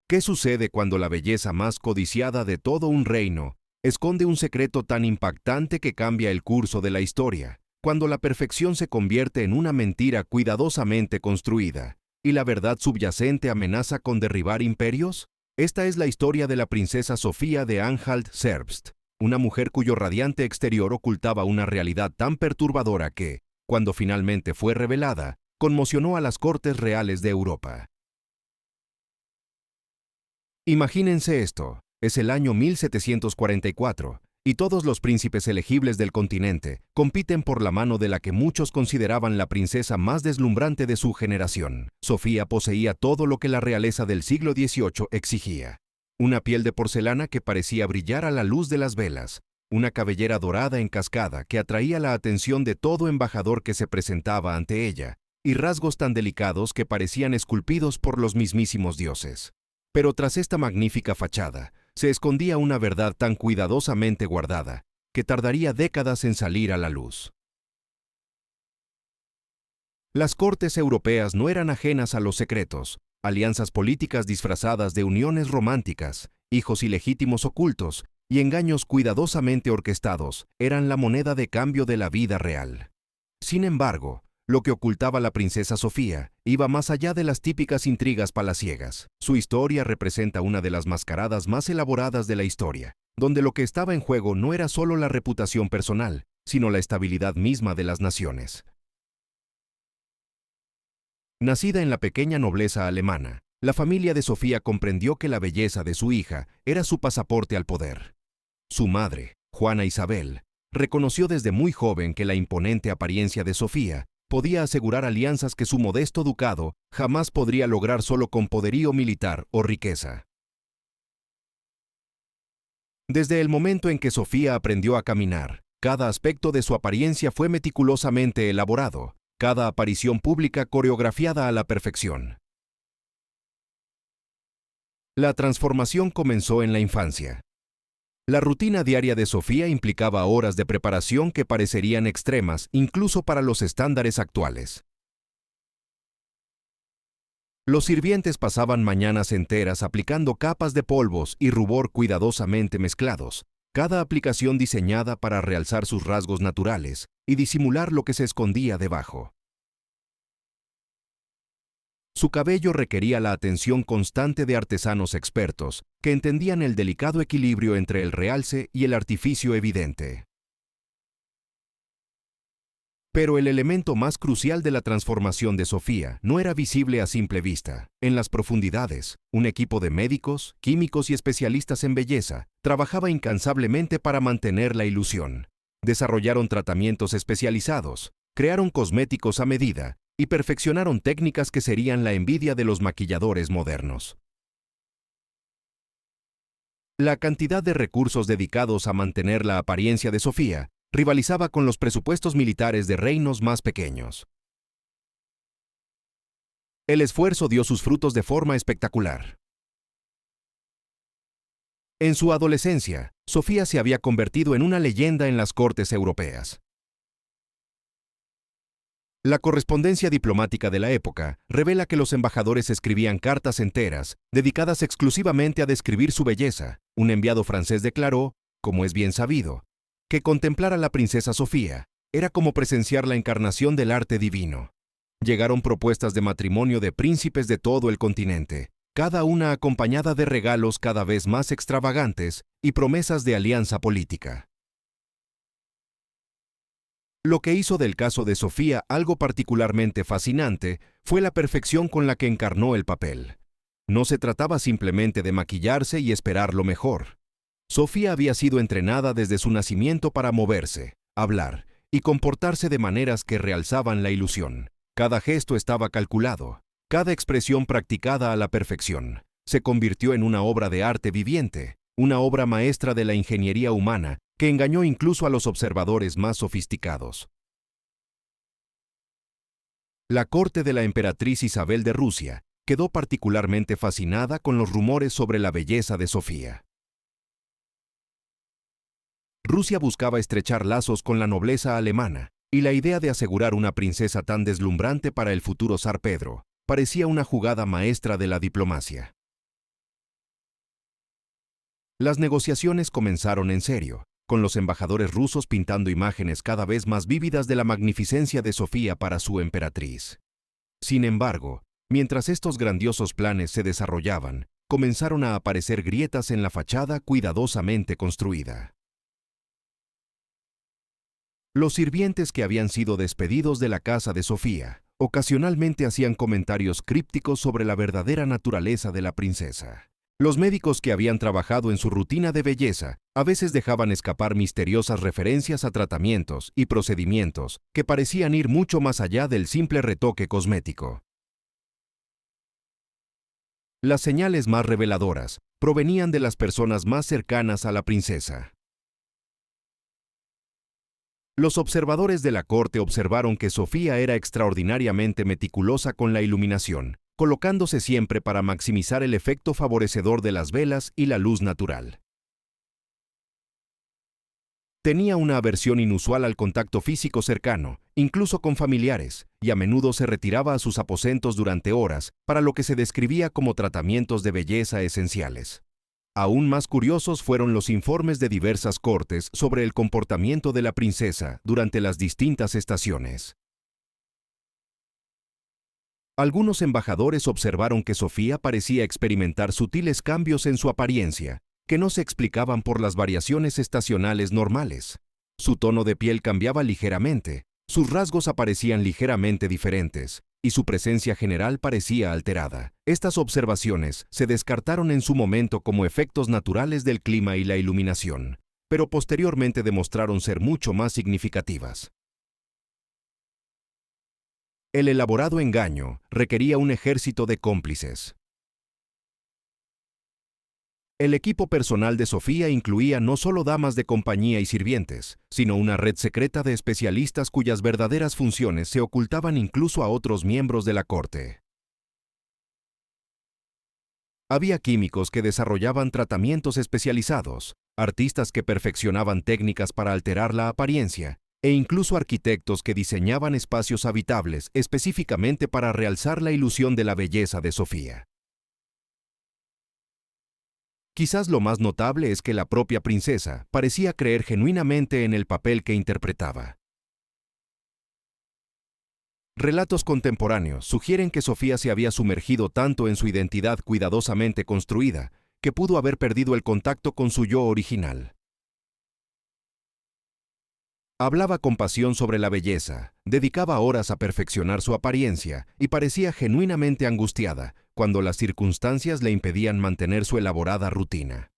¿Qué sucede cuando la belleza más codiciada de todo un reino esconde un secreto tan impactante que cambia el curso de la historia? Cuando la perfección se convierte en una mentira cuidadosamente construida y la verdad subyacente amenaza con derribar imperios. Esta es la historia de la princesa Sofía de Anhalt-Zerbst, una mujer cuyo radiante exterior ocultaba una realidad tan perturbadora que, cuando finalmente fue revelada, conmocionó a las cortes reales de Europa. Imagínense esto, es el año 1744, y todos los príncipes elegibles del continente compiten por la mano de la que muchos consideraban la princesa más deslumbrante de su generación. Sofía poseía todo lo que la realeza del siglo XVIII exigía. Una piel de porcelana que parecía brillar a la luz de las velas, una cabellera dorada en cascada que atraía la atención de todo embajador que se presentaba ante ella, y rasgos tan delicados que parecían esculpidos por los mismísimos dioses. Pero tras esta magnífica fachada, se escondía una verdad tan cuidadosamente guardada, que tardaría décadas en salir a la luz. Las cortes europeas no eran ajenas a los secretos, alianzas políticas disfrazadas de uniones románticas, hijos ilegítimos ocultos y engaños cuidadosamente orquestados eran la moneda de cambio de la vida real. Sin embargo, lo que ocultaba la princesa Sofía iba más allá de las típicas intrigas palaciegas. Su historia representa una de las mascaradas más elaboradas de la historia, donde lo que estaba en juego no era solo la reputación personal, sino la estabilidad misma de las naciones. Nacida en la pequeña nobleza alemana, la familia de Sofía comprendió que la belleza de su hija era su pasaporte al poder. Su madre, Juana Isabel, reconoció desde muy joven que la imponente apariencia de Sofía podía asegurar alianzas que su modesto ducado jamás podría lograr solo con poderío militar o riqueza. Desde el momento en que Sofía aprendió a caminar, cada aspecto de su apariencia fue meticulosamente elaborado, cada aparición pública coreografiada a la perfección. La transformación comenzó en la infancia. La rutina diaria de Sofía implicaba horas de preparación que parecerían extremas incluso para los estándares actuales. Los sirvientes pasaban mañanas enteras aplicando capas de polvos y rubor cuidadosamente mezclados, cada aplicación diseñada para realzar sus rasgos naturales y disimular lo que se escondía debajo. Su cabello requería la atención constante de artesanos expertos que entendían el delicado equilibrio entre el realce y el artificio evidente. Pero el elemento más crucial de la transformación de Sofía no era visible a simple vista. En las profundidades, un equipo de médicos, químicos y especialistas en belleza trabajaba incansablemente para mantener la ilusión. Desarrollaron tratamientos especializados, crearon cosméticos a medida y perfeccionaron técnicas que serían la envidia de los maquilladores modernos. La cantidad de recursos dedicados a mantener la apariencia de Sofía rivalizaba con los presupuestos militares de reinos más pequeños. El esfuerzo dio sus frutos de forma espectacular. En su adolescencia, Sofía se había convertido en una leyenda en las cortes europeas. La correspondencia diplomática de la época revela que los embajadores escribían cartas enteras dedicadas exclusivamente a describir su belleza. Un enviado francés declaró, como es bien sabido, que contemplar a la princesa Sofía era como presenciar la encarnación del arte divino. Llegaron propuestas de matrimonio de príncipes de todo el continente, cada una acompañada de regalos cada vez más extravagantes y promesas de alianza política. Lo que hizo del caso de Sofía algo particularmente fascinante fue la perfección con la que encarnó el papel. No se trataba simplemente de maquillarse y esperar lo mejor. Sofía había sido entrenada desde su nacimiento para moverse, hablar y comportarse de maneras que realzaban la ilusión. Cada gesto estaba calculado, cada expresión practicada a la perfección. Se convirtió en una obra de arte viviente, una obra maestra de la ingeniería humana que engañó incluso a los observadores más sofisticados. La corte de la emperatriz Isabel de Rusia quedó particularmente fascinada con los rumores sobre la belleza de Sofía. Rusia buscaba estrechar lazos con la nobleza alemana, y la idea de asegurar una princesa tan deslumbrante para el futuro zar Pedro parecía una jugada maestra de la diplomacia. Las negociaciones comenzaron en serio, con los embajadores rusos pintando imágenes cada vez más vívidas de la magnificencia de Sofía para su emperatriz. Sin embargo, mientras estos grandiosos planes se desarrollaban, comenzaron a aparecer grietas en la fachada cuidadosamente construida. Los sirvientes que habían sido despedidos de la casa de Sofía ocasionalmente hacían comentarios crípticos sobre la verdadera naturaleza de la princesa. Los médicos que habían trabajado en su rutina de belleza a veces dejaban escapar misteriosas referencias a tratamientos y procedimientos que parecían ir mucho más allá del simple retoque cosmético. Las señales más reveladoras provenían de las personas más cercanas a la princesa. Los observadores de la corte observaron que Sofía era extraordinariamente meticulosa con la iluminación, colocándose siempre para maximizar el efecto favorecedor de las velas y la luz natural. Tenía una aversión inusual al contacto físico cercano, incluso con familiares, y a menudo se retiraba a sus aposentos durante horas para lo que se describía como tratamientos de belleza esenciales. Aún más curiosos fueron los informes de diversas cortes sobre el comportamiento de la princesa durante las distintas estaciones. Algunos embajadores observaron que Sofía parecía experimentar sutiles cambios en su apariencia, que no se explicaban por las variaciones estacionales normales. Su tono de piel cambiaba ligeramente, sus rasgos aparecían ligeramente diferentes, y su presencia general parecía alterada. Estas observaciones se descartaron en su momento como efectos naturales del clima y la iluminación, pero posteriormente demostraron ser mucho más significativas. El elaborado engaño requería un ejército de cómplices. El equipo personal de Sofía incluía no solo damas de compañía y sirvientes, sino una red secreta de especialistas cuyas verdaderas funciones se ocultaban incluso a otros miembros de la corte. Había químicos que desarrollaban tratamientos especializados, artistas que perfeccionaban técnicas para alterar la apariencia, e incluso arquitectos que diseñaban espacios habitables específicamente para realzar la ilusión de la belleza de Sofía. Quizás lo más notable es que la propia princesa parecía creer genuinamente en el papel que interpretaba. Relatos contemporáneos sugieren que Sofía se había sumergido tanto en su identidad cuidadosamente construida que pudo haber perdido el contacto con su yo original. Hablaba con pasión sobre la belleza, dedicaba horas a perfeccionar su apariencia y parecía genuinamente angustiada cuando las circunstancias le impedían mantener su elaborada rutina.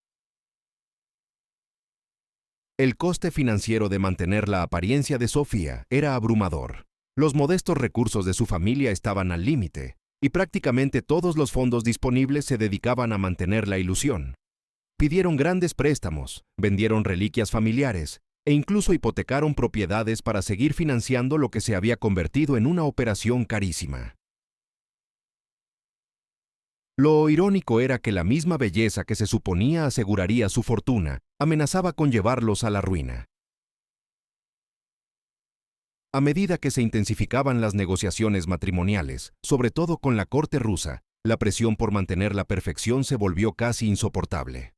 El coste financiero de mantener la apariencia de Sofía era abrumador. Los modestos recursos de su familia estaban al límite, y prácticamente todos los fondos disponibles se dedicaban a mantener la ilusión. Pidieron grandes préstamos, vendieron reliquias familiares, e incluso hipotecaron propiedades para seguir financiando lo que se había convertido en una operación carísima. Lo irónico era que la misma belleza que se suponía aseguraría su fortuna amenazaba con llevarlos a la ruina. A medida que se intensificaban las negociaciones matrimoniales, sobre todo con la corte rusa, la presión por mantener la perfección se volvió casi insoportable.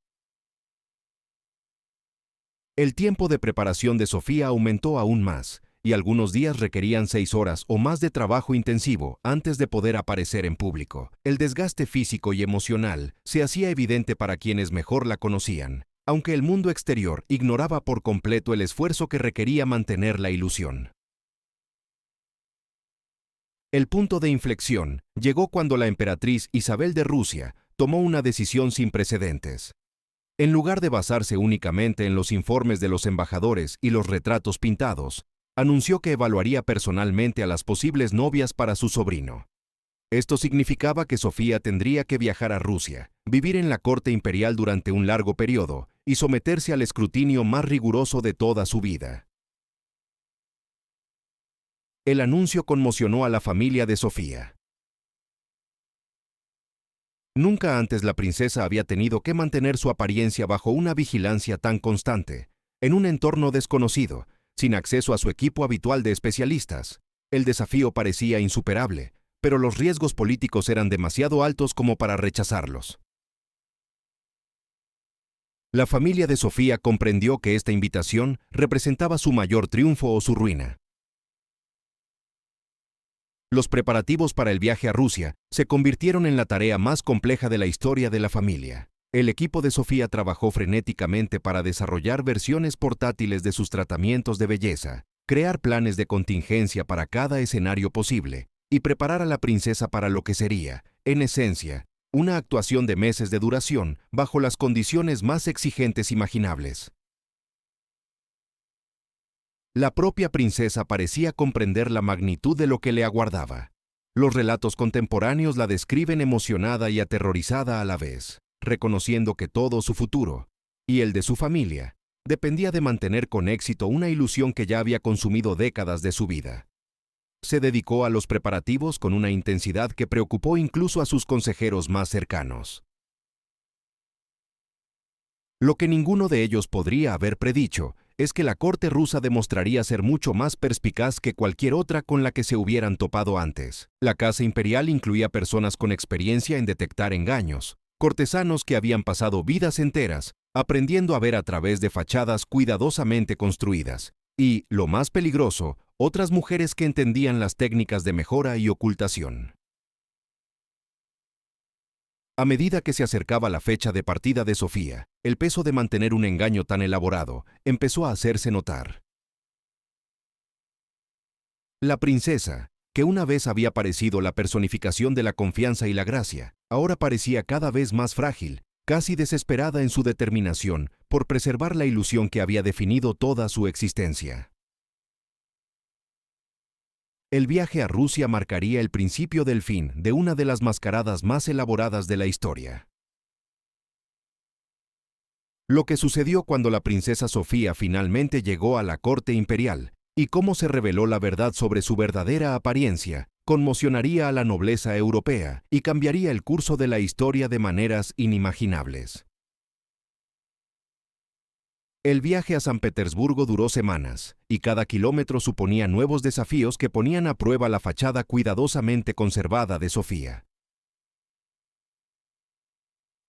El tiempo de preparación de Sofía aumentó aún más, y algunos días requerían 6 horas o más de trabajo intensivo antes de poder aparecer en público. El desgaste físico y emocional se hacía evidente para quienes mejor la conocían, aunque el mundo exterior ignoraba por completo el esfuerzo que requería mantener la ilusión. El punto de inflexión llegó cuando la emperatriz Isabel de Rusia tomó una decisión sin precedentes. En lugar de basarse únicamente en los informes de los embajadores y los retratos pintados, anunció que evaluaría personalmente a las posibles novias para su sobrino. Esto significaba que Sofía tendría que viajar a Rusia, vivir en la corte imperial durante un largo periodo y someterse al escrutinio más riguroso de toda su vida. El anuncio conmocionó a la familia de Sofía. Nunca antes la princesa había tenido que mantener su apariencia bajo una vigilancia tan constante, en un entorno desconocido, sin acceso a su equipo habitual de especialistas. El desafío parecía insuperable, pero los riesgos políticos eran demasiado altos como para rechazarlos. La familia de Sofía comprendió que esta invitación representaba su mayor triunfo o su ruina. Los preparativos para el viaje a Rusia se convirtieron en la tarea más compleja de la historia de la familia. El equipo de Sofía trabajó frenéticamente para desarrollar versiones portátiles de sus tratamientos de belleza, crear planes de contingencia para cada escenario posible y preparar a la princesa para lo que sería, en esencia, una actuación de meses de duración bajo las condiciones más exigentes imaginables. La propia princesa parecía comprender la magnitud de lo que le aguardaba. Los relatos contemporáneos la describen emocionada y aterrorizada a la vez, reconociendo que todo su futuro, y el de su familia, dependía de mantener con éxito una ilusión que ya había consumido décadas de su vida. Se dedicó a los preparativos con una intensidad que preocupó incluso a sus consejeros más cercanos. Lo que ninguno de ellos podría haber predicho es que la corte rusa demostraría ser mucho más perspicaz que cualquier otra con la que se hubieran topado antes. La casa imperial incluía personas con experiencia en detectar engaños, cortesanos que habían pasado vidas enteras aprendiendo a ver a través de fachadas cuidadosamente construidas, y, lo más peligroso, otras mujeres que entendían las técnicas de mejora y ocultación. A medida que se acercaba la fecha de partida de Sofía, el peso de mantener un engaño tan elaborado empezó a hacerse notar. La princesa, que una vez había parecido la personificación de la confianza y la gracia, ahora parecía cada vez más frágil, casi desesperada en su determinación por preservar la ilusión que había definido toda su existencia. El viaje a Rusia marcaría el principio del fin de una de las mascaradas más elaboradas de la historia. Lo que sucedió cuando la princesa Sofía finalmente llegó a la corte imperial y cómo se reveló la verdad sobre su verdadera apariencia, conmocionaría a la nobleza europea y cambiaría el curso de la historia de maneras inimaginables. El viaje a San Petersburgo duró semanas, y cada kilómetro suponía nuevos desafíos que ponían a prueba la fachada cuidadosamente conservada de Sofía.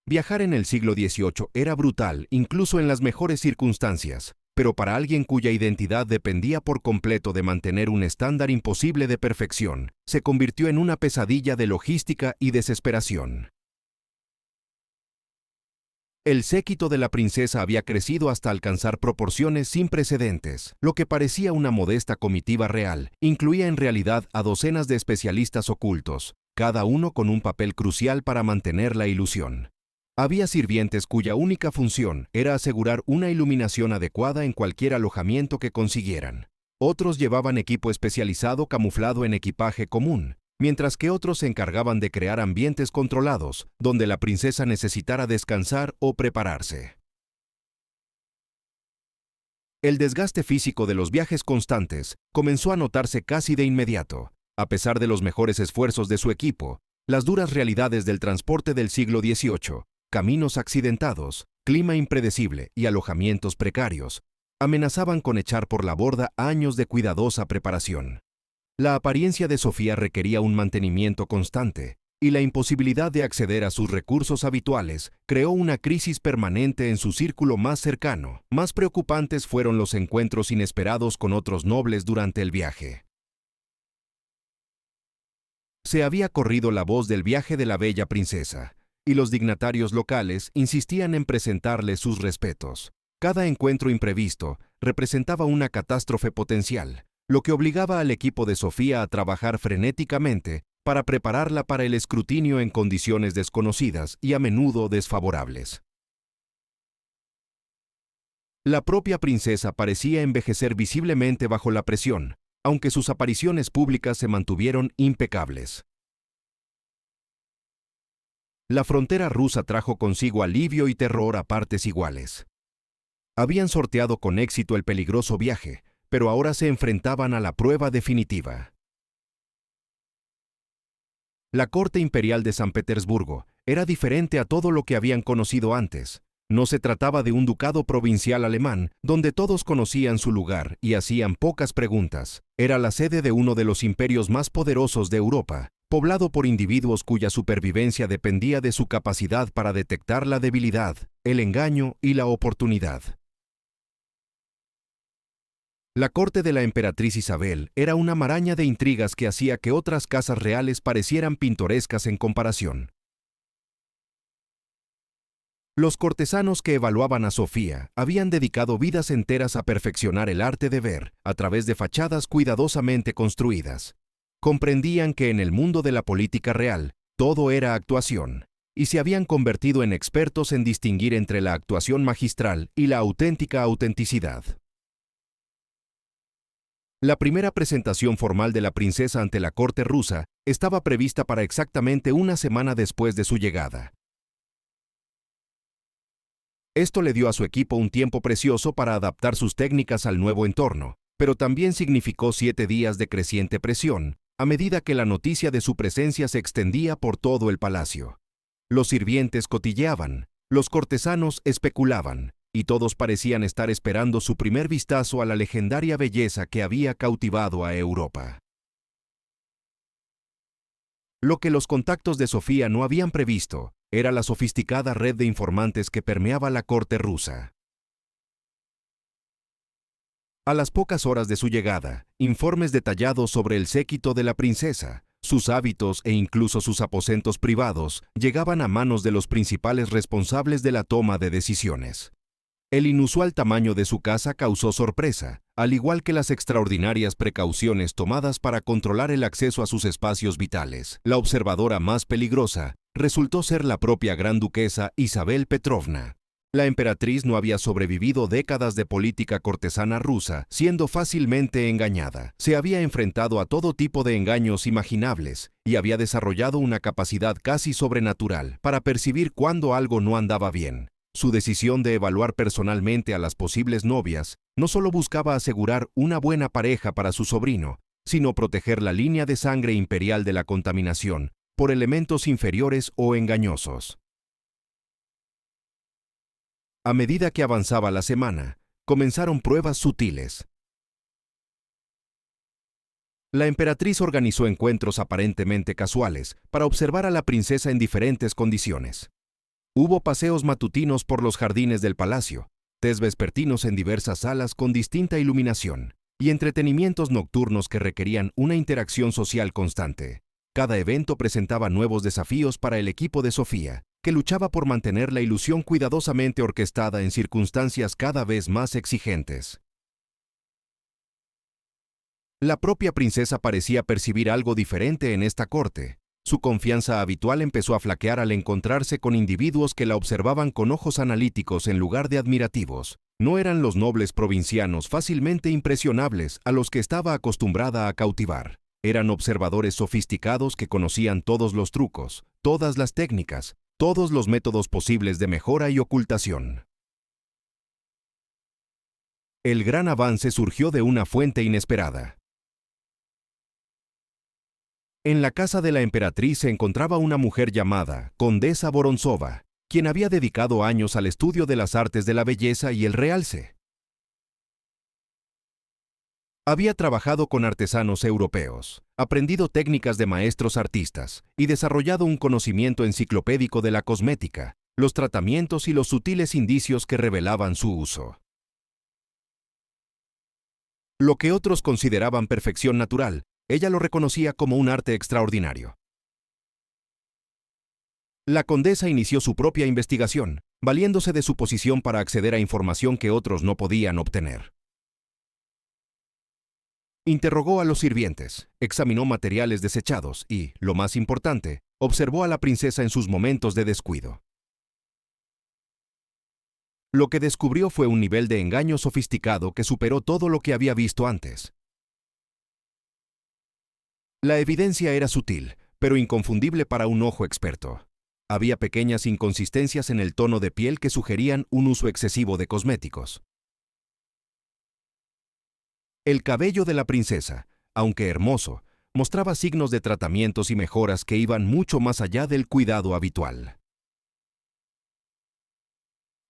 Viajar en el siglo XVIII era brutal, incluso en las mejores circunstancias, pero para alguien cuya identidad dependía por completo de mantener un estándar imposible de perfección, se convirtió en una pesadilla de logística y desesperación. El séquito de la princesa había crecido hasta alcanzar proporciones sin precedentes. Lo que parecía una modesta comitiva real incluía en realidad a docenas de especialistas ocultos, cada uno con un papel crucial para mantener la ilusión. Había sirvientes cuya única función era asegurar una iluminación adecuada en cualquier alojamiento que consiguieran. Otros llevaban equipo especializado camuflado en equipaje común, mientras que otros se encargaban de crear ambientes controlados, donde la princesa necesitara descansar o prepararse. El desgaste físico de los viajes constantes comenzó a notarse casi de inmediato. A pesar de los mejores esfuerzos de su equipo, las duras realidades del transporte del siglo XVIII, caminos accidentados, clima impredecible y alojamientos precarios, amenazaban con echar por la borda años de cuidadosa preparación. La apariencia de Sofía requería un mantenimiento constante, y la imposibilidad de acceder a sus recursos habituales creó una crisis permanente en su círculo más cercano. Más preocupantes fueron los encuentros inesperados con otros nobles durante el viaje. Se había corrido la voz del viaje de la bella princesa, y los dignatarios locales insistían en presentarle sus respetos. Cada encuentro imprevisto representaba una catástrofe potencial, lo que obligaba al equipo de Sofía a trabajar frenéticamente para prepararla para el escrutinio en condiciones desconocidas y a menudo desfavorables. La propia princesa parecía envejecer visiblemente bajo la presión, aunque sus apariciones públicas se mantuvieron impecables. La frontera rusa trajo consigo alivio y terror a partes iguales. Habían sorteado con éxito el peligroso viaje, pero ahora se enfrentaban a la prueba definitiva. La corte imperial de San Petersburgo era diferente a todo lo que habían conocido antes. No se trataba de un ducado provincial alemán, donde todos conocían su lugar y hacían pocas preguntas. Era la sede de uno de los imperios más poderosos de Europa, poblado por individuos cuya supervivencia dependía de su capacidad para detectar la debilidad, el engaño y la oportunidad. La corte de la emperatriz Isabel era una maraña de intrigas que hacía que otras casas reales parecieran pintorescas en comparación. Los cortesanos que evaluaban a Sofía habían dedicado vidas enteras a perfeccionar el arte de ver a través de fachadas cuidadosamente construidas. Comprendían que en el mundo de la política real todo era actuación, y se habían convertido en expertos en distinguir entre la actuación magistral y la auténtica autenticidad. La primera presentación formal de la princesa ante la corte rusa estaba prevista para exactamente una semana después de su llegada. Esto le dio a su equipo un tiempo precioso para adaptar sus técnicas al nuevo entorno, pero también significó 7 días de creciente presión, a medida que la noticia de su presencia se extendía por todo el palacio. Los sirvientes cotilleaban, los cortesanos especulaban, y todos parecían estar esperando su primer vistazo a la legendaria belleza que había cautivado a Europa. Lo que los contactos de Sofía no habían previsto era la sofisticada red de informantes que permeaba la corte rusa. A las pocas horas de su llegada, informes detallados sobre el séquito de la princesa, sus hábitos e incluso sus aposentos privados llegaban a manos de los principales responsables de la toma de decisiones. El inusual tamaño de su casa causó sorpresa, al igual que las extraordinarias precauciones tomadas para controlar el acceso a sus espacios vitales. La observadora más peligrosa resultó ser la propia gran duquesa Isabel Petrovna. La emperatriz no había sobrevivido décadas de política cortesana rusa, siendo fácilmente engañada. Se había enfrentado a todo tipo de engaños imaginables y había desarrollado una capacidad casi sobrenatural para percibir cuando algo no andaba bien. Su decisión de evaluar personalmente a las posibles novias no solo buscaba asegurar una buena pareja para su sobrino, sino proteger la línea de sangre imperial de la contaminación por elementos inferiores o engañosos. A medida que avanzaba la semana, comenzaron pruebas sutiles. La emperatriz organizó encuentros aparentemente casuales para observar a la princesa en diferentes condiciones. Hubo paseos matutinos por los jardines del palacio, tés vespertinos en diversas salas con distinta iluminación, y entretenimientos nocturnos que requerían una interacción social constante. Cada evento presentaba nuevos desafíos para el equipo de Sofía, que luchaba por mantener la ilusión cuidadosamente orquestada en circunstancias cada vez más exigentes. La propia princesa parecía percibir algo diferente en esta corte. Su confianza habitual empezó a flaquear al encontrarse con individuos que la observaban con ojos analíticos en lugar de admirativos. No eran los nobles provincianos fácilmente impresionables a los que estaba acostumbrada a cautivar. Eran observadores sofisticados que conocían todos los trucos, todas las técnicas, todos los métodos posibles de mejora y ocultación. El gran avance surgió de una fuente inesperada. En la casa de la emperatriz se encontraba una mujer llamada Condesa Vorontsova, quien había dedicado años al estudio de las artes de la belleza y el realce. Había trabajado con artesanos europeos, aprendido técnicas de maestros artistas y desarrollado un conocimiento enciclopédico de la cosmética, los tratamientos y los sutiles indicios que revelaban su uso. Lo que otros consideraban perfección natural, ella lo reconocía como un arte extraordinario. La condesa inició su propia investigación, valiéndose de su posición para acceder a información que otros no podían obtener. Interrogó a los sirvientes, examinó materiales desechados y, lo más importante, observó a la princesa en sus momentos de descuido. Lo que descubrió fue un nivel de engaño sofisticado que superó todo lo que había visto antes. La evidencia era sutil, pero inconfundible para un ojo experto. Había pequeñas inconsistencias en el tono de piel que sugerían un uso excesivo de cosméticos. El cabello de la princesa, aunque hermoso, mostraba signos de tratamientos y mejoras que iban mucho más allá del cuidado habitual.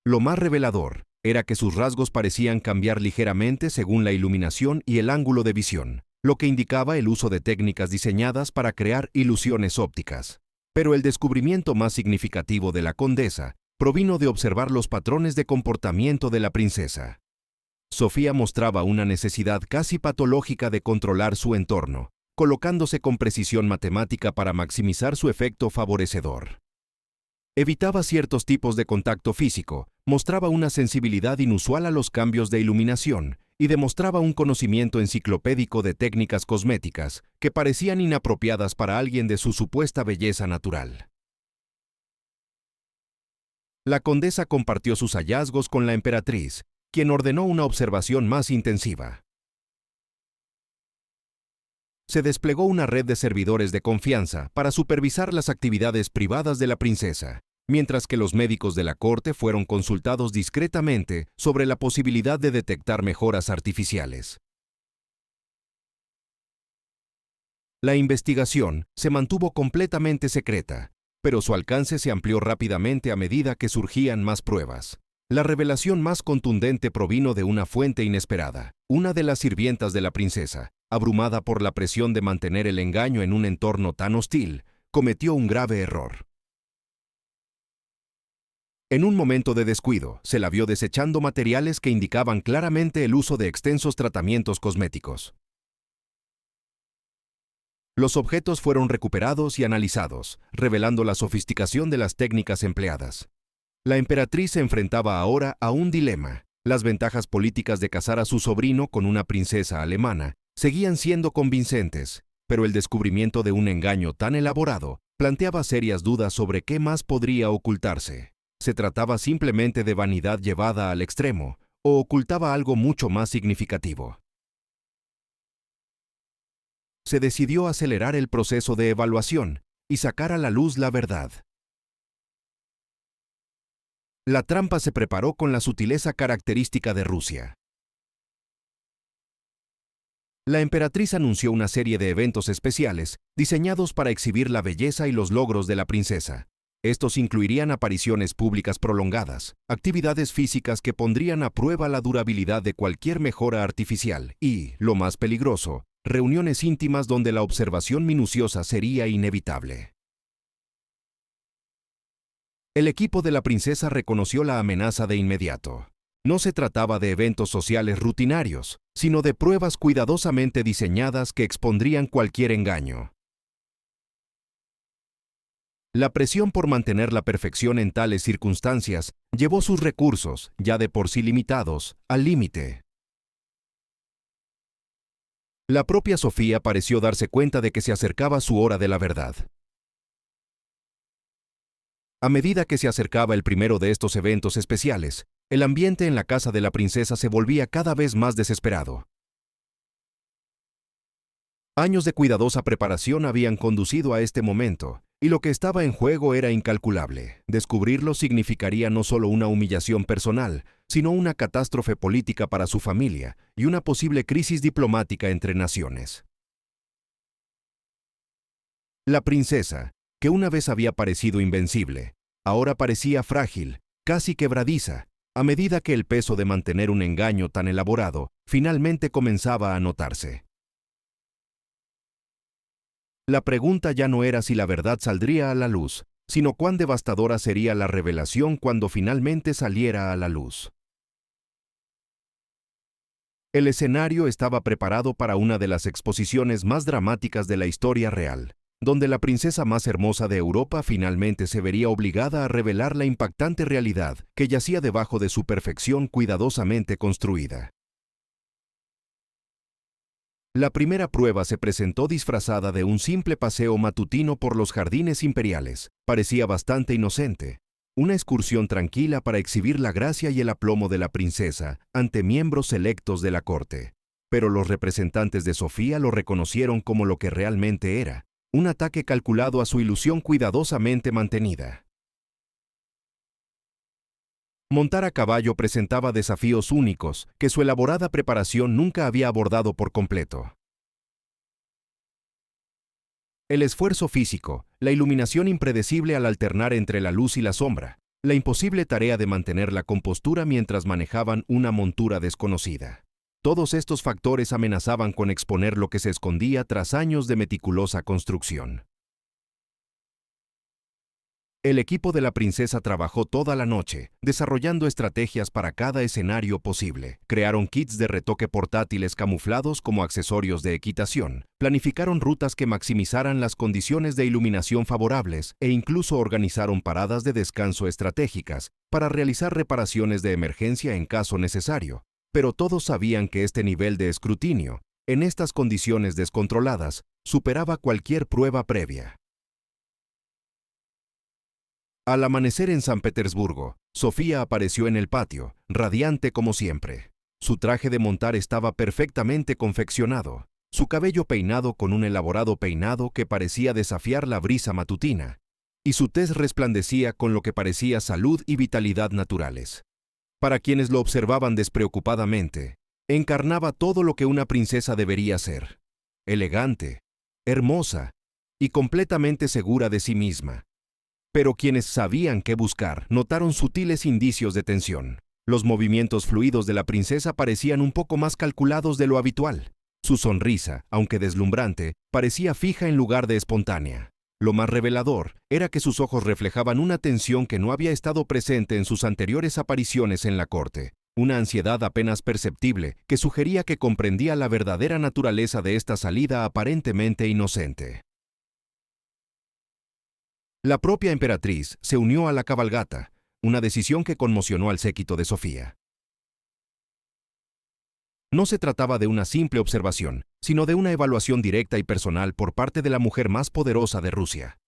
Lo más revelador era que sus rasgos parecían cambiar ligeramente según la iluminación y el ángulo de visión, lo que indicaba el uso de técnicas diseñadas para crear ilusiones ópticas. Pero el descubrimiento más significativo de la condesa provino de observar los patrones de comportamiento de la princesa. Sofía mostraba una necesidad casi patológica de controlar su entorno, colocándose con precisión matemática para maximizar su efecto favorecedor. Evitaba ciertos tipos de contacto físico, mostraba una sensibilidad inusual a los cambios de iluminación y demostraba un conocimiento enciclopédico de técnicas cosméticas que parecían inapropiadas para alguien de su supuesta belleza natural. La condesa compartió sus hallazgos con la emperatriz, quien ordenó una observación más intensiva. Se desplegó una red de servidores de confianza para supervisar las actividades privadas de la princesa, mientras que los médicos de la corte fueron consultados discretamente sobre la posibilidad de detectar mejoras artificiales. La investigación se mantuvo completamente secreta, pero su alcance se amplió rápidamente a medida que surgían más pruebas. La revelación más contundente provino de una fuente inesperada. Una de las sirvientas de la princesa, abrumada por la presión de mantener el engaño en un entorno tan hostil, cometió un grave error. En un momento de descuido, se la vio desechando materiales que indicaban claramente el uso de extensos tratamientos cosméticos. Los objetos fueron recuperados y analizados, revelando la sofisticación de las técnicas empleadas. La emperatriz se enfrentaba ahora a un dilema. Las ventajas políticas de casar a su sobrino con una princesa alemana seguían siendo convincentes, pero el descubrimiento de un engaño tan elaborado planteaba serias dudas sobre qué más podría ocultarse. ¿Se trataba simplemente de vanidad llevada al extremo, o ocultaba algo mucho más significativo? Se decidió acelerar el proceso de evaluación y sacar a la luz la verdad. La trampa se preparó con la sutileza característica de Rusia. La emperatriz anunció una serie de eventos especiales diseñados para exhibir la belleza y los logros de la princesa. Estos incluirían apariciones públicas prolongadas, actividades físicas que pondrían a prueba la durabilidad de cualquier mejora artificial y, lo más peligroso, reuniones íntimas donde la observación minuciosa sería inevitable. El equipo de la princesa reconoció la amenaza de inmediato. No se trataba de eventos sociales rutinarios, sino de pruebas cuidadosamente diseñadas que expondrían cualquier engaño. La presión por mantener la perfección en tales circunstancias llevó sus recursos, ya de por sí limitados, al límite. La propia Sofía pareció darse cuenta de que se acercaba su hora de la verdad. A medida que se acercaba el primero de estos eventos especiales, el ambiente en la casa de la princesa se volvía cada vez más desesperado. Años de cuidadosa preparación habían conducido a este momento, y lo que estaba en juego era incalculable. Descubrirlo significaría no solo una humillación personal, sino una catástrofe política para su familia y una posible crisis diplomática entre naciones. La princesa, que una vez había parecido invencible, ahora parecía frágil, casi quebradiza, a medida que el peso de mantener un engaño tan elaborado finalmente comenzaba a notarse. La pregunta ya no era si la verdad saldría a la luz, sino cuán devastadora sería la revelación cuando finalmente saliera a la luz. El escenario estaba preparado para una de las exposiciones más dramáticas de la historia real, donde la princesa más hermosa de Europa finalmente se vería obligada a revelar la impactante realidad que yacía debajo de su perfección cuidadosamente construida. La primera prueba se presentó disfrazada de un simple paseo matutino por los jardines imperiales. Parecía bastante inocente, una excursión tranquila para exhibir la gracia y el aplomo de la princesa ante miembros selectos de la corte. Pero los representantes de Sofía lo reconocieron como lo que realmente era: un ataque calculado a su ilusión cuidadosamente mantenida. Montar a caballo presentaba desafíos únicos que su elaborada preparación nunca había abordado por completo. El esfuerzo físico, la iluminación impredecible al alternar entre la luz y la sombra, la imposible tarea de mantener la compostura mientras manejaban una montura desconocida. Todos estos factores amenazaban con exponer lo que se escondía tras años de meticulosa construcción. El equipo de la princesa trabajó toda la noche, desarrollando estrategias para cada escenario posible. Crearon kits de retoque portátiles camuflados como accesorios de equitación, planificaron rutas que maximizaran las condiciones de iluminación favorables e incluso organizaron paradas de descanso estratégicas para realizar reparaciones de emergencia en caso necesario. Pero todos sabían que este nivel de escrutinio, en estas condiciones descontroladas, superaba cualquier prueba previa. Al amanecer en San Petersburgo, Sofía apareció en el patio, radiante como siempre. Su traje de montar estaba perfectamente confeccionado, su cabello peinado con un elaborado peinado que parecía desafiar la brisa matutina, y su tez resplandecía con lo que parecía salud y vitalidad naturales. Para quienes lo observaban despreocupadamente, encarnaba todo lo que una princesa debería ser: elegante, hermosa y completamente segura de sí misma. Pero quienes sabían qué buscar notaron sutiles indicios de tensión. Los movimientos fluidos de la princesa parecían un poco más calculados de lo habitual. Su sonrisa, aunque deslumbrante, parecía fija en lugar de espontánea. Lo más revelador era que sus ojos reflejaban una tensión que no había estado presente en sus anteriores apariciones en la corte, una ansiedad apenas perceptible que sugería que comprendía la verdadera naturaleza de esta salida aparentemente inocente. La propia emperatriz se unió a la cabalgata, una decisión que conmocionó al séquito de Sofía. No se trataba de una simple observación, sino de una evaluación directa y personal por parte de la mujer más poderosa de Rusia.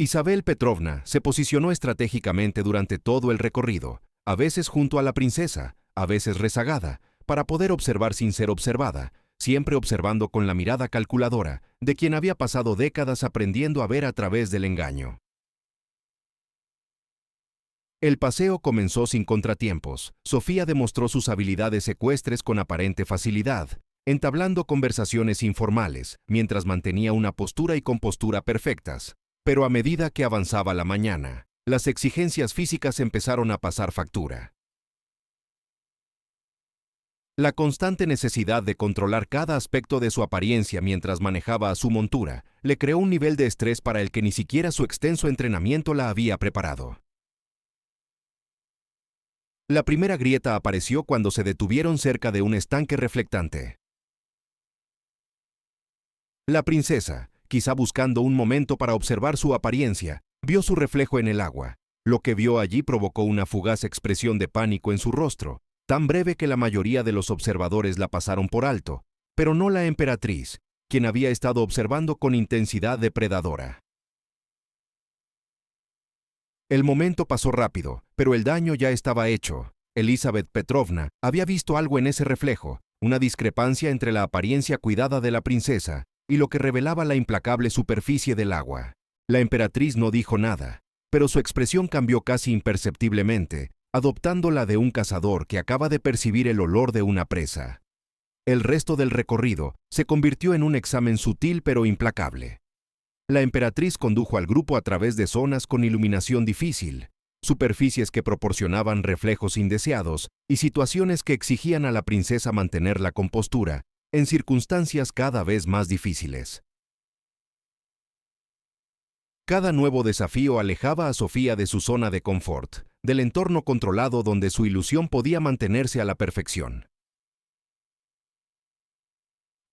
Isabel Petrovna se posicionó estratégicamente durante todo el recorrido, a veces junto a la princesa, a veces rezagada, para poder observar sin ser observada, siempre observando con la mirada calculadora de quien había pasado décadas aprendiendo a ver a través del engaño. El paseo comenzó sin contratiempos. Sofía demostró sus habilidades ecuestres con aparente facilidad, entablando conversaciones informales, mientras mantenía una postura y compostura perfectas. Pero a medida que avanzaba la mañana, las exigencias físicas empezaron a pasar factura. La constante necesidad de controlar cada aspecto de su apariencia mientras manejaba a su montura le creó un nivel de estrés para el que ni siquiera su extenso entrenamiento la había preparado. La primera grieta apareció cuando se detuvieron cerca de un estanque reflectante. La princesa, quizá buscando un momento para observar su apariencia, vio su reflejo en el agua. Lo que vio allí provocó una fugaz expresión de pánico en su rostro, tan breve que la mayoría de los observadores la pasaron por alto, pero no la emperatriz, quien había estado observando con intensidad depredadora. El momento pasó rápido, pero el daño ya estaba hecho. Elizabeth Petrovna había visto algo en ese reflejo, una discrepancia entre la apariencia cuidada de la princesa y lo que revelaba la implacable superficie del agua. La emperatriz no dijo nada, pero su expresión cambió casi imperceptiblemente, adoptando la de un cazador que acaba de percibir el olor de una presa. El resto del recorrido se convirtió en un examen sutil pero implacable. La emperatriz condujo al grupo a través de zonas con iluminación difícil, superficies que proporcionaban reflejos indeseados y situaciones que exigían a la princesa mantener la compostura en circunstancias cada vez más difíciles. Cada nuevo desafío alejaba a Sofía de su zona de confort, del entorno controlado donde su ilusión podía mantenerse a la perfección.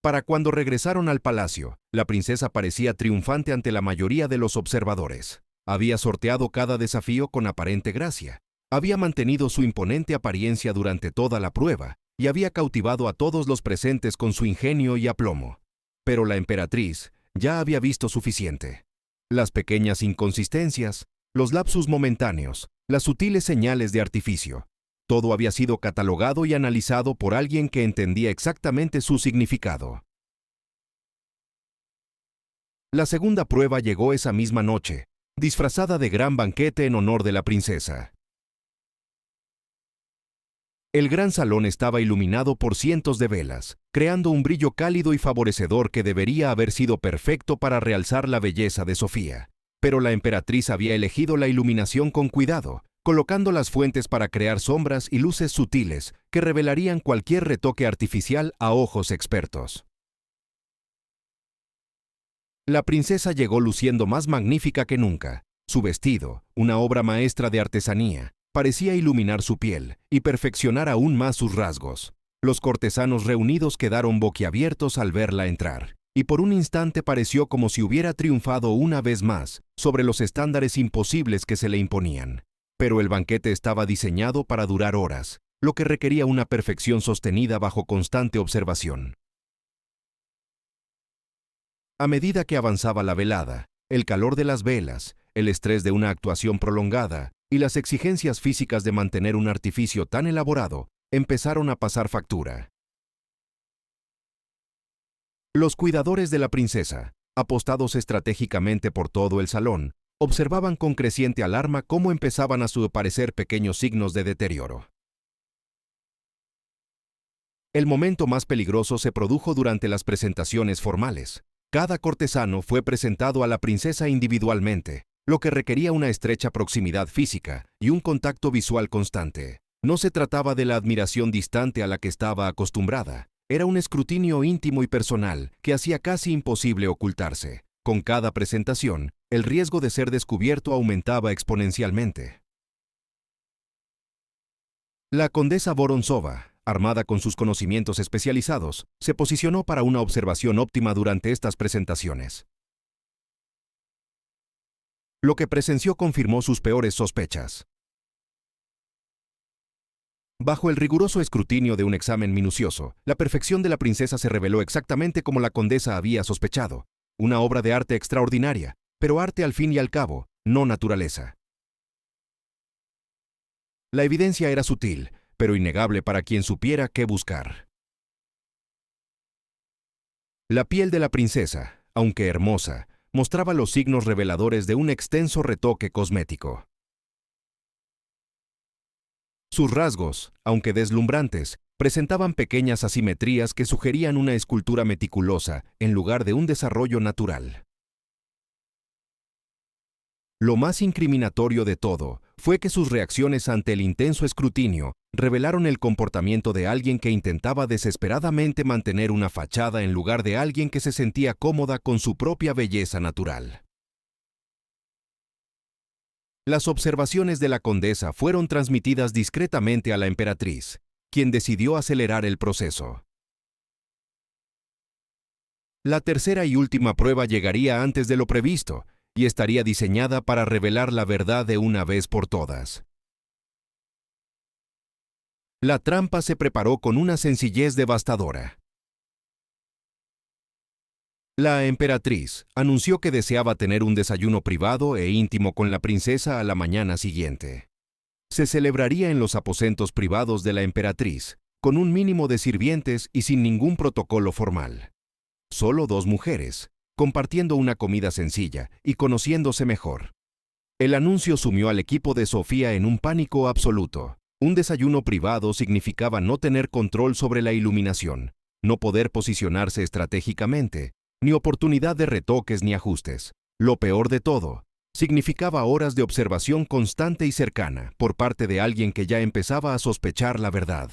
Para cuando regresaron al palacio, la princesa parecía triunfante ante la mayoría de los observadores. Había sorteado cada desafío con aparente gracia, había mantenido su imponente apariencia durante toda la prueba y había cautivado a todos los presentes con su ingenio y aplomo. Pero la emperatriz ya había visto suficiente. Las pequeñas inconsistencias, los lapsus momentáneos, las sutiles señales de artificio. Todo había sido catalogado y analizado por alguien que entendía exactamente su significado. La segunda prueba llegó esa misma noche, disfrazada de gran banquete en honor de la princesa. El gran salón estaba iluminado por cientos de velas, creando un brillo cálido y favorecedor que debería haber sido perfecto para realzar la belleza de Sofía. Pero la emperatriz había elegido la iluminación con cuidado, colocando las fuentes para crear sombras y luces sutiles que revelarían cualquier retoque artificial a ojos expertos. La princesa llegó luciendo más magnífica que nunca. Su vestido, una obra maestra de artesanía, parecía iluminar su piel y perfeccionar aún más sus rasgos. Los cortesanos reunidos quedaron boquiabiertos al verla entrar, y por un instante pareció como si hubiera triunfado una vez más sobre los estándares imposibles que se le imponían. Pero el banquete estaba diseñado para durar horas, lo que requería una perfección sostenida bajo constante observación. A medida que avanzaba la velada, el calor de las velas, el estrés de una actuación prolongada y las exigencias físicas de mantener un artificio tan elaborado empezaron a pasar factura. Los cuidadores de la princesa, apostados estratégicamente por todo el salón, observaban con creciente alarma cómo empezaban a aparecer pequeños signos de deterioro. El momento más peligroso se produjo durante las presentaciones formales. Cada cortesano fue presentado a la princesa individualmente, lo que requería una estrecha proximidad física y un contacto visual constante. No se trataba de la admiración distante a la que estaba acostumbrada. Era un escrutinio íntimo y personal que hacía casi imposible ocultarse. Con cada presentación, el riesgo de ser descubierto aumentaba exponencialmente. La condesa Vorontsova, armada con sus conocimientos especializados, se posicionó para una observación óptima durante estas presentaciones. Lo que presenció confirmó sus peores sospechas. Bajo el riguroso escrutinio de un examen minucioso, la perfección de la princesa se reveló exactamente como la condesa había sospechado. Una obra de arte extraordinaria, pero arte al fin y al cabo, no naturaleza. La evidencia era sutil, pero innegable para quien supiera qué buscar. La piel de la princesa, aunque hermosa, mostraba los signos reveladores de un extenso retoque cosmético. Sus rasgos, aunque deslumbrantes, presentaban pequeñas asimetrías que sugerían una escultura meticulosa en lugar de un desarrollo natural. Lo más incriminatorio de todo fue que sus reacciones ante el intenso escrutinio revelaron el comportamiento de alguien que intentaba desesperadamente mantener una fachada en lugar de alguien que se sentía cómoda con su propia belleza natural. Las observaciones de la condesa fueron transmitidas discretamente a la emperatriz, quien decidió acelerar el proceso. La tercera y última prueba llegaría antes de lo previsto, y estaría diseñada para revelar la verdad de una vez por todas. La trampa se preparó con una sencillez devastadora. La emperatriz anunció que deseaba tener un desayuno privado e íntimo con la princesa a la mañana siguiente. Se celebraría en los aposentos privados de la emperatriz, con un mínimo de sirvientes y sin ningún protocolo formal. Solo dos mujeres, compartiendo una comida sencilla y conociéndose mejor. El anuncio sumió al equipo de Sofía en un pánico absoluto. Un desayuno privado significaba no tener control sobre la iluminación, no poder posicionarse estratégicamente, ni oportunidad de retoques ni ajustes. Lo peor de todo, significaba horas de observación constante y cercana por parte de alguien que ya empezaba a sospechar la verdad.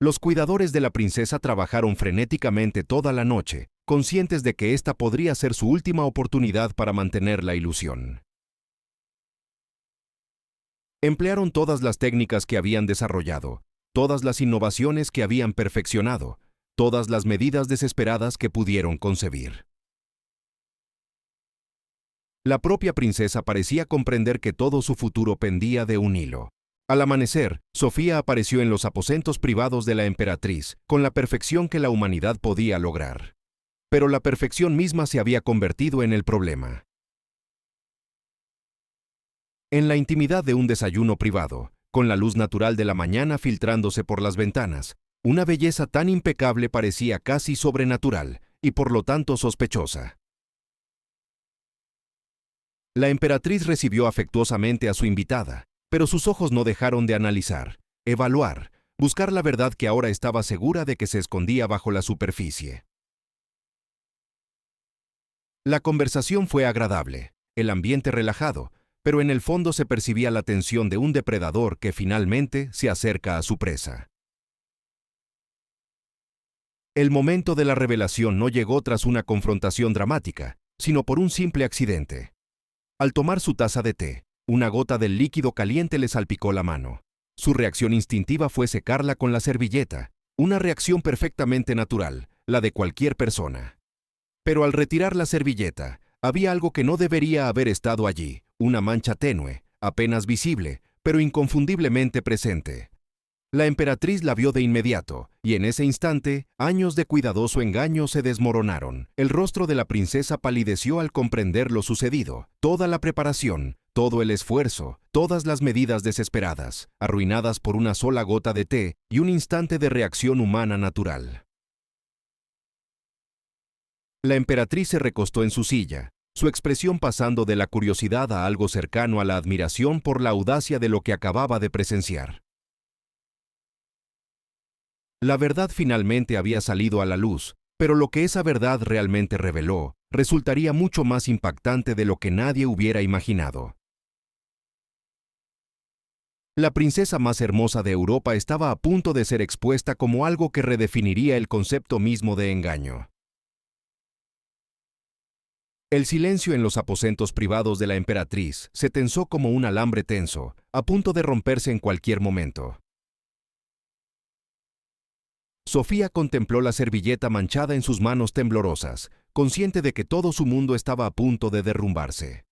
Los cuidadores de la princesa trabajaron frenéticamente toda la noche, conscientes de que esta podría ser su última oportunidad para mantener la ilusión. Emplearon todas las técnicas que habían desarrollado, todas las innovaciones que habían perfeccionado, todas las medidas desesperadas que pudieron concebir. La propia princesa parecía comprender que todo su futuro pendía de un hilo. Al amanecer, Sofía apareció en los aposentos privados de la emperatriz, con la perfección que la humanidad podía lograr. Pero la perfección misma se había convertido en el problema. En la intimidad de un desayuno privado, con la luz natural de la mañana filtrándose por las ventanas, una belleza tan impecable parecía casi sobrenatural y por lo tanto sospechosa. La emperatriz recibió afectuosamente a su invitada, pero sus ojos no dejaron de analizar, evaluar, buscar la verdad que ahora estaba segura de que se escondía bajo la superficie. La conversación fue agradable, el ambiente relajado, pero en el fondo se percibía la tensión de un depredador que finalmente se acerca a su presa. El momento de la revelación no llegó tras una confrontación dramática, sino por un simple accidente. Al tomar su taza de té, una gota del líquido caliente le salpicó la mano. Su reacción instintiva fue secarla con la servilleta, una reacción perfectamente natural, la de cualquier persona. Pero al retirar la servilleta, había algo que no debería haber estado allí, una mancha tenue, apenas visible, pero inconfundiblemente presente. La emperatriz la vio de inmediato, y en ese instante, años de cuidadoso engaño se desmoronaron. El rostro de la princesa palideció al comprender lo sucedido. Toda la preparación, todo el esfuerzo, todas las medidas desesperadas, arruinadas por una sola gota de té y un instante de reacción humana natural. La emperatriz se recostó en su silla, su expresión pasando de la curiosidad a algo cercano a la admiración por la audacia de lo que acababa de presenciar. La verdad finalmente había salido a la luz, pero lo que esa verdad realmente reveló resultaría mucho más impactante de lo que nadie hubiera imaginado. La princesa más hermosa de Europa estaba a punto de ser expuesta como algo que redefiniría el concepto mismo de engaño. El silencio en los aposentos privados de la emperatriz se tensó como un alambre tenso, a punto de romperse en cualquier momento. Sofía contempló la servilleta manchada en sus manos temblorosas, consciente de que todo su mundo estaba a punto de derrumbarse.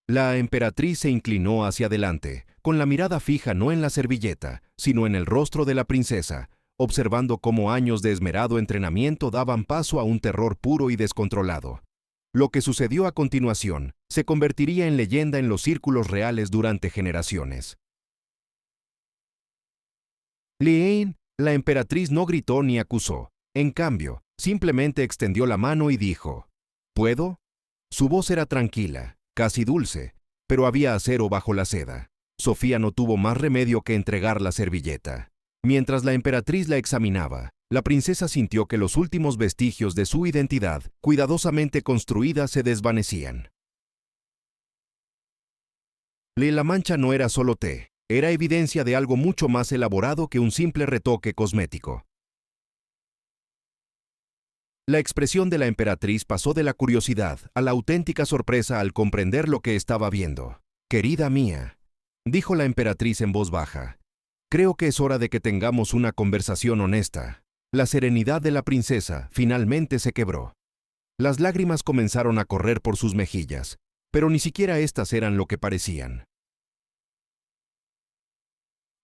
La emperatriz se inclinó hacia adelante, con la mirada fija no en la servilleta, sino en el rostro de la princesa, observando cómo años de esmerado entrenamiento daban paso a un terror puro y descontrolado. Lo que sucedió a continuación se convertiría en leyenda en los círculos reales durante generaciones. Liane, la emperatriz, no gritó ni acusó. En cambio, simplemente extendió la mano y dijo, ¿puedo? Su voz era tranquila, casi dulce, pero había acero bajo la seda. Sofía no tuvo más remedio que entregar la servilleta. Mientras la emperatriz la examinaba, la princesa sintió que los últimos vestigios de su identidad, cuidadosamente construida, se desvanecían. La mancha no era solo té. Era evidencia de algo mucho más elaborado que un simple retoque cosmético. La expresión de la emperatriz pasó de la curiosidad a la auténtica sorpresa al comprender lo que estaba viendo. «Querida mía», dijo la emperatriz en voz baja, «creo que es hora de que tengamos una conversación honesta». La serenidad de la princesa finalmente se quebró. Las lágrimas comenzaron a correr por sus mejillas, pero ni siquiera éstas eran lo que parecían.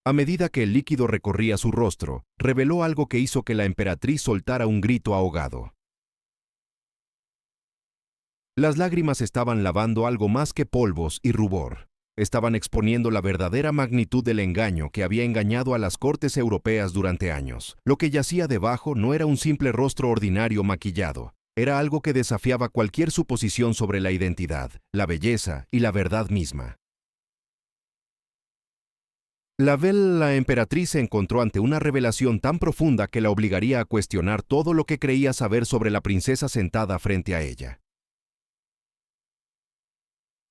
A medida que el líquido recorría su rostro, reveló algo que hizo que la emperatriz soltara un grito ahogado. Las lágrimas estaban lavando algo más que polvos y rubor. Estaban exponiendo la verdadera magnitud del engaño que había engañado a las cortes europeas durante años. Lo que yacía debajo no era un simple rostro ordinario maquillado. Era algo que desafiaba cualquier suposición sobre la identidad, la belleza y la verdad misma. La emperatriz se encontró ante una revelación tan profunda que la obligaría a cuestionar todo lo que creía saber sobre la princesa sentada frente a ella.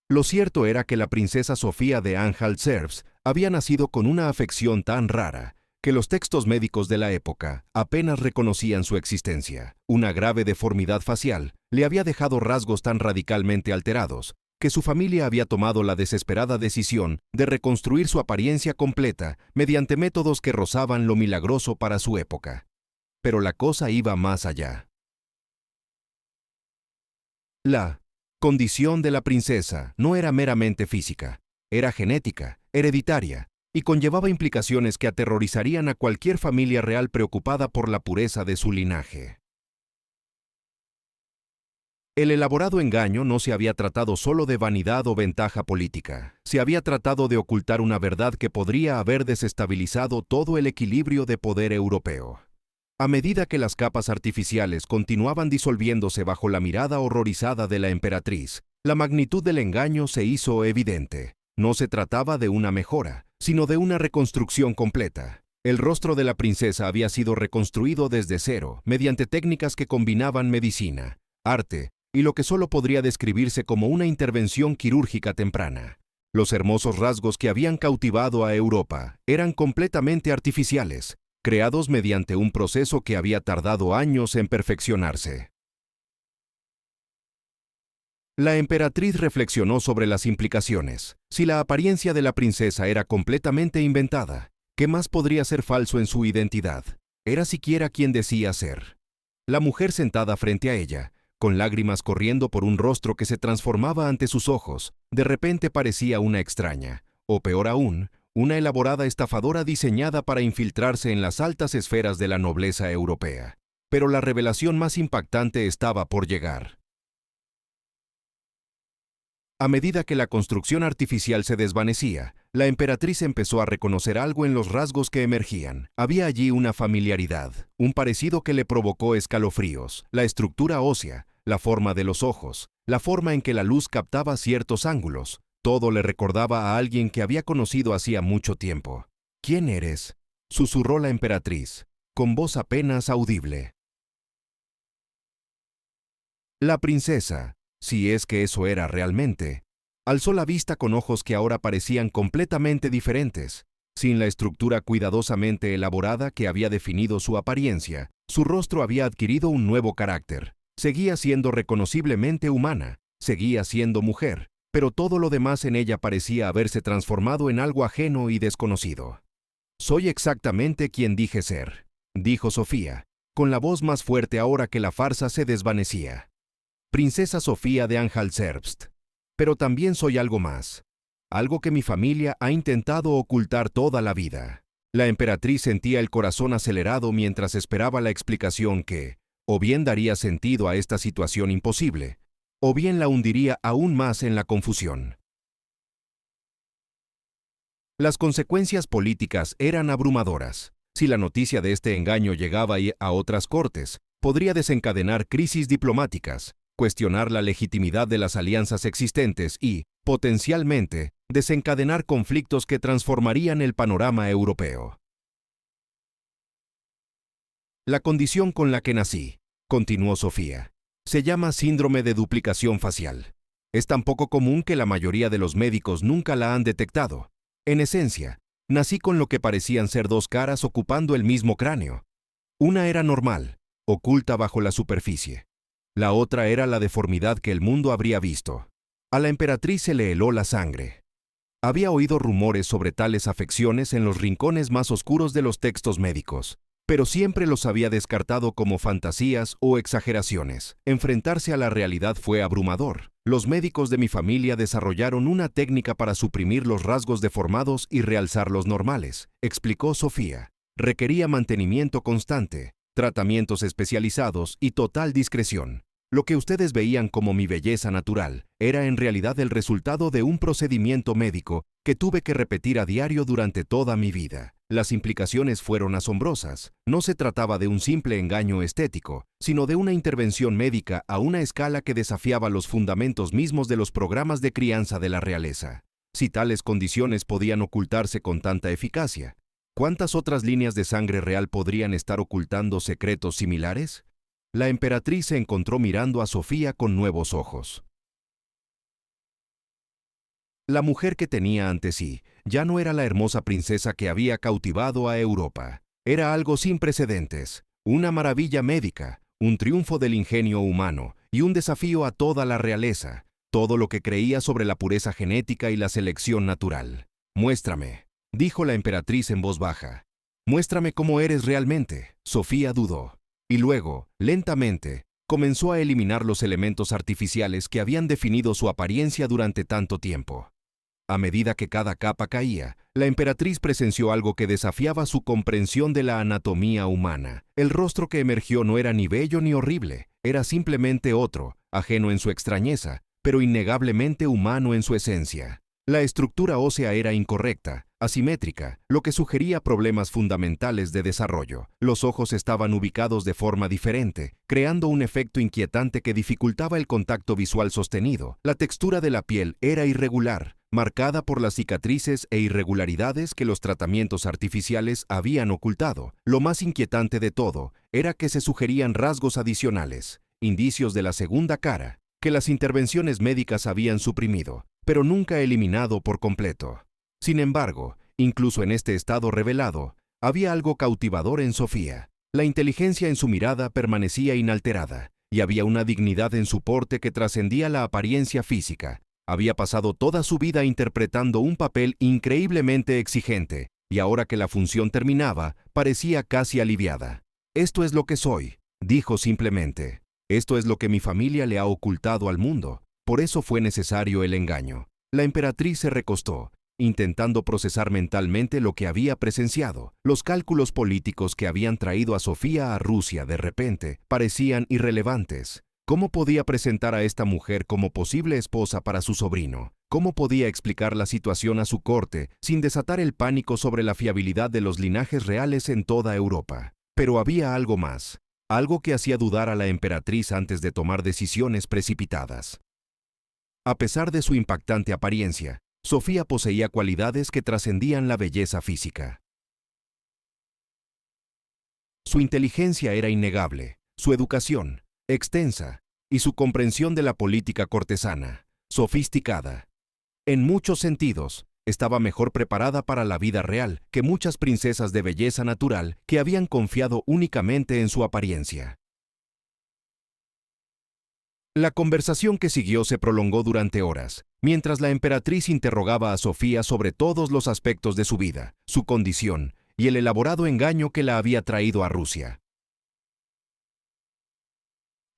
Lo cierto era que la princesa Sofía de Anhalt-Zerbst había nacido con una afección tan rara que los textos médicos de la época apenas reconocían su existencia. Una grave deformidad facial le había dejado rasgos tan radicalmente alterados que su familia había tomado la desesperada decisión de reconstruir su apariencia completa mediante métodos que rozaban lo milagroso para su época. Pero la cosa iba más allá. La condición de la princesa no era meramente física, era genética, hereditaria, y conllevaba implicaciones que aterrorizarían a cualquier familia real preocupada por la pureza de su linaje. El elaborado engaño no se había tratado solo de vanidad o ventaja política. Se había tratado de ocultar una verdad que podría haber desestabilizado todo el equilibrio de poder europeo. A medida que las capas artificiales continuaban disolviéndose bajo la mirada horrorizada de la emperatriz, la magnitud del engaño se hizo evidente. No se trataba de una mejora, sino de una reconstrucción completa. El rostro de la princesa había sido reconstruido desde cero, mediante técnicas que combinaban medicina, arte, y lo que solo podría describirse como una intervención quirúrgica temprana. Los hermosos rasgos que habían cautivado a Europa eran completamente artificiales, creados mediante un proceso que había tardado años en perfeccionarse. La emperatriz reflexionó sobre las implicaciones. Si la apariencia de la princesa era completamente inventada, ¿qué más podría ser falso en su identidad? ¿Era siquiera quien decía ser? La mujer sentada frente a ella, con lágrimas corriendo por un rostro que se transformaba ante sus ojos, de repente parecía una extraña, o peor aún, una elaborada estafadora diseñada para infiltrarse en las altas esferas de la nobleza europea. Pero la revelación más impactante estaba por llegar. A medida que la construcción artificial se desvanecía, la emperatriz empezó a reconocer algo en los rasgos que emergían. Había allí una familiaridad, un parecido que le provocó escalofríos, la estructura ósea, la forma de los ojos, la forma en que la luz captaba ciertos ángulos. Todo le recordaba a alguien que había conocido hacía mucho tiempo. ¿Quién eres?, susurró la emperatriz, con voz apenas audible. La princesa, si es que eso era realmente, alzó la vista con ojos que ahora parecían completamente diferentes. Sin la estructura cuidadosamente elaborada que había definido su apariencia, su rostro había adquirido un nuevo carácter. Seguía siendo reconociblemente humana, seguía siendo mujer, pero todo lo demás en ella parecía haberse transformado en algo ajeno y desconocido. «Soy exactamente quien dije ser», dijo Sofía, con la voz más fuerte ahora que la farsa se desvanecía. «Princesa Sofía de Anhalt-Zerbst. Pero también soy algo más, algo que mi familia ha intentado ocultar toda la vida». La emperatriz sentía el corazón acelerado mientras esperaba la explicación que, o bien daría sentido a esta situación imposible, o bien la hundiría aún más en la confusión. Las consecuencias políticas eran abrumadoras. Si la noticia de este engaño llegaba a otras cortes, podría desencadenar crisis diplomáticas, cuestionar la legitimidad de las alianzas existentes y, potencialmente, desencadenar conflictos que transformarían el panorama europeo. La condición con la que nací, continuó Sofía, se llama síndrome de duplicación facial. Es tan poco común que la mayoría de los médicos nunca la han detectado. En esencia, nací con lo que parecían ser dos caras ocupando el mismo cráneo. Una era normal, oculta bajo la superficie. La otra era la deformidad que el mundo habría visto. A la emperatriz se le heló la sangre. Había oído rumores sobre tales afecciones en los rincones más oscuros de los textos médicos, pero siempre los había descartado como fantasías o exageraciones. Enfrentarse a la realidad fue abrumador. Los médicos de mi familia desarrollaron una técnica para suprimir los rasgos deformados y realzar los normales, explicó Sofía. Requería mantenimiento constante, tratamientos especializados y total discreción. Lo que ustedes veían como mi belleza natural era en realidad el resultado de un procedimiento médico que tuve que repetir a diario durante toda mi vida. Las implicaciones fueron asombrosas. No se trataba de un simple engaño estético, sino de una intervención médica a una escala que desafiaba los fundamentos mismos de los programas de crianza de la realeza. Si tales condiciones podían ocultarse con tanta eficacia, ¿cuántas otras líneas de sangre real podrían estar ocultando secretos similares? La emperatriz se encontró mirando a Sofía con nuevos ojos. La mujer que tenía ante sí ya no era la hermosa princesa que había cautivado a Europa. Era algo sin precedentes, una maravilla médica, un triunfo del ingenio humano y un desafío a toda la realeza, todo lo que creía sobre la pureza genética y la selección natural. «Muéstrame», dijo la emperatriz en voz baja. «Muéstrame cómo eres realmente». Sofía dudó. Y luego, lentamente, comenzó a eliminar los elementos artificiales que habían definido su apariencia durante tanto tiempo. A medida que cada capa caía, la emperatriz presenció algo que desafiaba su comprensión de la anatomía humana. El rostro que emergió no era ni bello ni horrible, era simplemente otro, ajeno en su extrañeza, pero innegablemente humano en su esencia. La estructura ósea era incorrecta, asimétrica, lo que sugería problemas fundamentales de desarrollo. Los ojos estaban ubicados de forma diferente, creando un efecto inquietante que dificultaba el contacto visual sostenido. La textura de la piel era irregular, marcada por las cicatrices e irregularidades que los tratamientos artificiales habían ocultado. Lo más inquietante de todo era que se sugerían rasgos adicionales, indicios de la segunda cara, que las intervenciones médicas habían suprimido, pero nunca eliminado por completo. Sin embargo, incluso en este estado revelado, Había algo cautivador en Sofía. La inteligencia en su mirada permanecía inalterada, y había una dignidad en su porte que trascendía la apariencia física. Había pasado toda su vida interpretando un papel increíblemente exigente, y ahora que la función terminaba, parecía casi aliviada. «Esto es lo que soy», dijo simplemente. «Esto es lo que mi familia le ha ocultado al mundo. Por eso fue necesario el engaño». La emperatriz se recostó, intentando procesar mentalmente lo que había presenciado. Los cálculos políticos que habían traído a Sofía a Rusia de repente parecían irrelevantes. ¿Cómo podía presentar a esta mujer como posible esposa para su sobrino? ¿Cómo podía explicar la situación a su corte sin desatar el pánico sobre la fiabilidad de los linajes reales en toda Europa? Pero había algo más, algo que hacía dudar a la emperatriz antes de tomar decisiones precipitadas. A pesar de su impactante apariencia, Sofía poseía cualidades que trascendían la belleza física. Su inteligencia era innegable, su educación, extensa, y su comprensión de la política cortesana, sofisticada. En muchos sentidos, estaba mejor preparada para la vida real que muchas princesas de belleza natural que habían confiado únicamente en su apariencia. La conversación que siguió se prolongó durante horas, mientras la emperatriz interrogaba a Sofía sobre todos los aspectos de su vida, su condición y el elaborado engaño que la había traído a Rusia.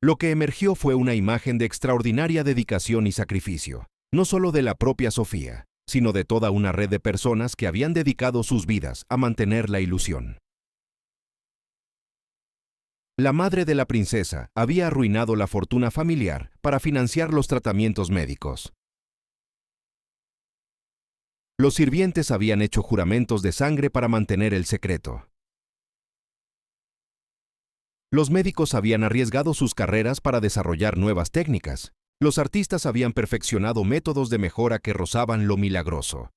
Lo que emergió fue una imagen de extraordinaria dedicación y sacrificio, no solo de la propia Sofía, sino de toda una red de personas que habían dedicado sus vidas a mantener la ilusión. La madre de la princesa había arruinado la fortuna familiar para financiar los tratamientos médicos. Los sirvientes habían hecho juramentos de sangre para mantener el secreto. Los médicos habían arriesgado sus carreras para desarrollar nuevas técnicas. Los artistas habían perfeccionado métodos de mejora que rozaban lo milagroso.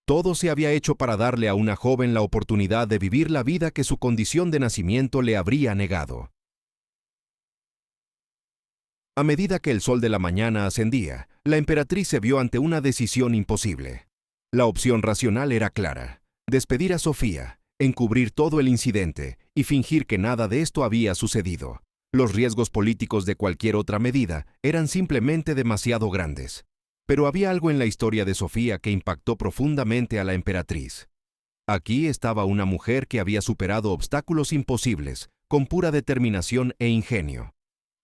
Todo se había hecho para darle a una joven la oportunidad de vivir la vida que su condición de nacimiento le habría negado. A medida que el sol de la mañana ascendía, la emperatriz se vio ante una decisión imposible. La opción racional era clara: despedir a Sofía, encubrir todo el incidente y fingir que nada de esto había sucedido. Los riesgos políticos de cualquier otra medida eran simplemente demasiado grandes. Pero había algo en la historia de Sofía que impactó profundamente a la emperatriz. Aquí estaba una mujer que había superado obstáculos imposibles con pura determinación e ingenio.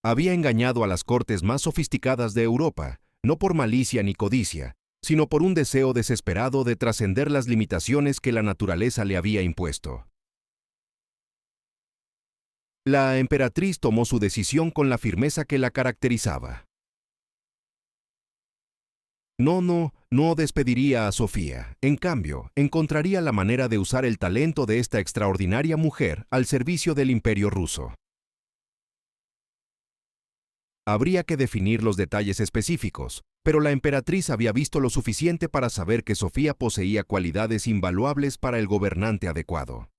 Había engañado a las cortes más sofisticadas de Europa, no por malicia ni codicia, sino por un deseo desesperado de trascender las limitaciones que la naturaleza le había impuesto. La emperatriz tomó su decisión con la firmeza que la caracterizaba. No despediría a Sofía. En cambio, encontraría la manera de usar el talento de esta extraordinaria mujer al servicio del Imperio ruso. Habría que definir los detalles específicos, pero la emperatriz había visto lo suficiente para saber que Sofía poseía cualidades invaluables para el gobernante adecuado.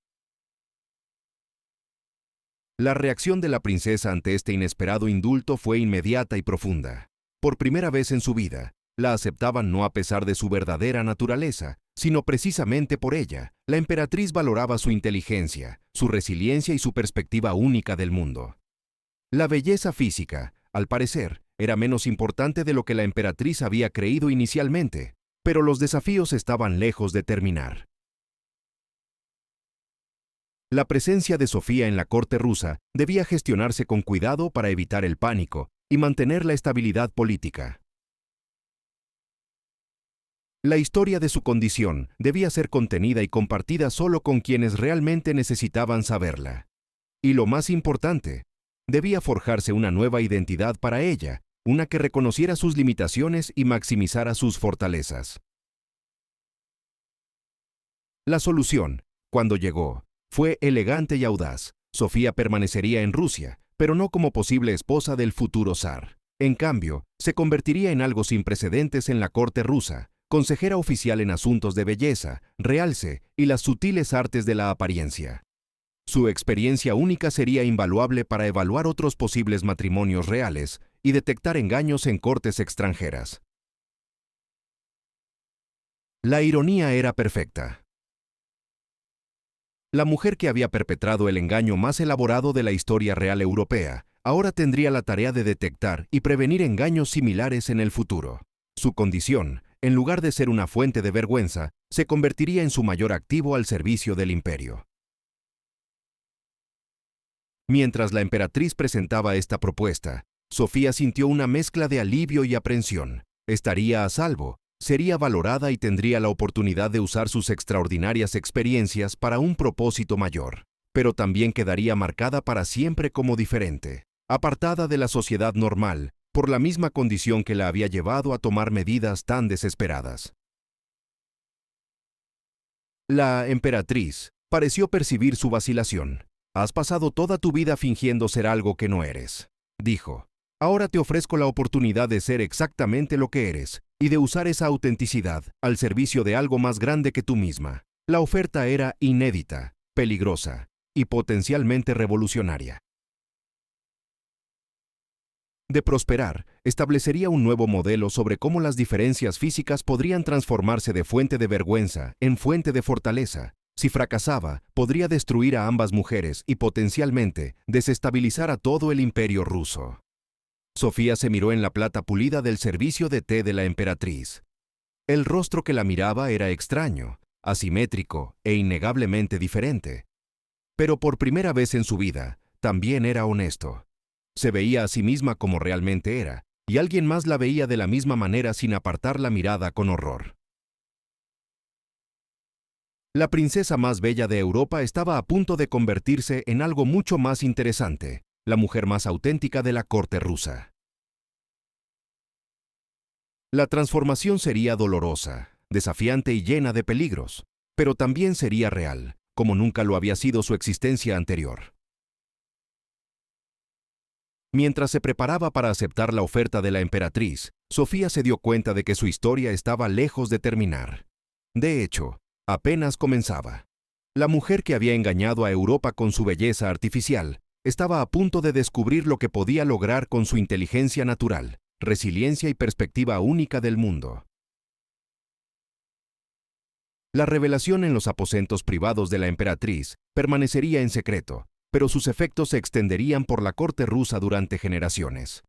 La reacción de la princesa ante este inesperado indulto fue inmediata y profunda. Por primera vez en su vida, la aceptaban no a pesar de su verdadera naturaleza, sino precisamente por ella. La emperatriz valoraba su inteligencia, su resiliencia y su perspectiva única del mundo. La belleza física, al parecer, era menos importante de lo que la emperatriz había creído inicialmente, pero los desafíos estaban lejos de terminar. La presencia de Sofía en la corte rusa debía gestionarse con cuidado para evitar el pánico y mantener la estabilidad política. La historia de su condición debía ser contenida y compartida solo con quienes realmente necesitaban saberla. Y lo más importante, debía forjarse una nueva identidad para ella, una que reconociera sus limitaciones y maximizara sus fortalezas. La solución, cuando llegó, fue elegante y audaz. Sofía permanecería en Rusia, pero no como posible esposa del futuro zar. En cambio, se convertiría en algo sin precedentes en la corte rusa, consejera oficial en asuntos de belleza, realce y las sutiles artes de la apariencia. Su experiencia única sería invaluable para evaluar otros posibles matrimonios reales y detectar engaños en cortes extranjeras. La ironía era perfecta. La mujer que había perpetrado el engaño más elaborado de la historia real europea, ahora tendría la tarea de detectar y prevenir engaños similares en el futuro. Su condición, en lugar de ser una fuente de vergüenza, se convertiría en su mayor activo al servicio del imperio. Mientras la emperatriz presentaba esta propuesta, Sofía sintió una mezcla de alivio y aprensión. Estaría a salvo, sería valorada y tendría la oportunidad de usar sus extraordinarias experiencias para un propósito mayor, pero también quedaría marcada para siempre como diferente, apartada de la sociedad normal, por la misma condición que la había llevado a tomar medidas tan desesperadas. La emperatriz pareció percibir su vacilación. «Has pasado toda tu vida fingiendo ser algo que no eres», dijo. «Ahora te ofrezco la oportunidad de ser exactamente lo que eres y de usar esa autenticidad al servicio de algo más grande que tú misma». La oferta era inédita, peligrosa y potencialmente revolucionaria. De prosperar, establecería un nuevo modelo sobre cómo las diferencias físicas podrían transformarse de fuente de vergüenza en fuente de fortaleza. Si fracasaba, podría destruir a ambas mujeres y potencialmente desestabilizar a todo el imperio ruso. Sofía se miró en la plata pulida del servicio de té de la emperatriz. El rostro que la miraba era extraño, asimétrico e innegablemente diferente. Pero por primera vez en su vida, también era honesto. Se veía a sí misma como realmente era, y alguien más la veía de la misma manera sin apartar la mirada con horror. La princesa más bella de Europa estaba a punto de convertirse en algo mucho más interesante, la mujer más auténtica de la corte rusa. La transformación sería dolorosa, desafiante y llena de peligros, pero también sería real, como nunca lo había sido su existencia anterior. Mientras se preparaba para aceptar la oferta de la emperatriz, Sofía se dio cuenta de que su historia estaba lejos de terminar. De hecho, apenas comenzaba. La mujer que había engañado a Europa con su belleza artificial estaba a punto de descubrir lo que podía lograr con su inteligencia natural, resiliencia y perspectiva única del mundo. La revelación en los aposentos privados de la emperatriz permanecería en secreto, pero sus efectos se extenderían por la corte rusa durante generaciones.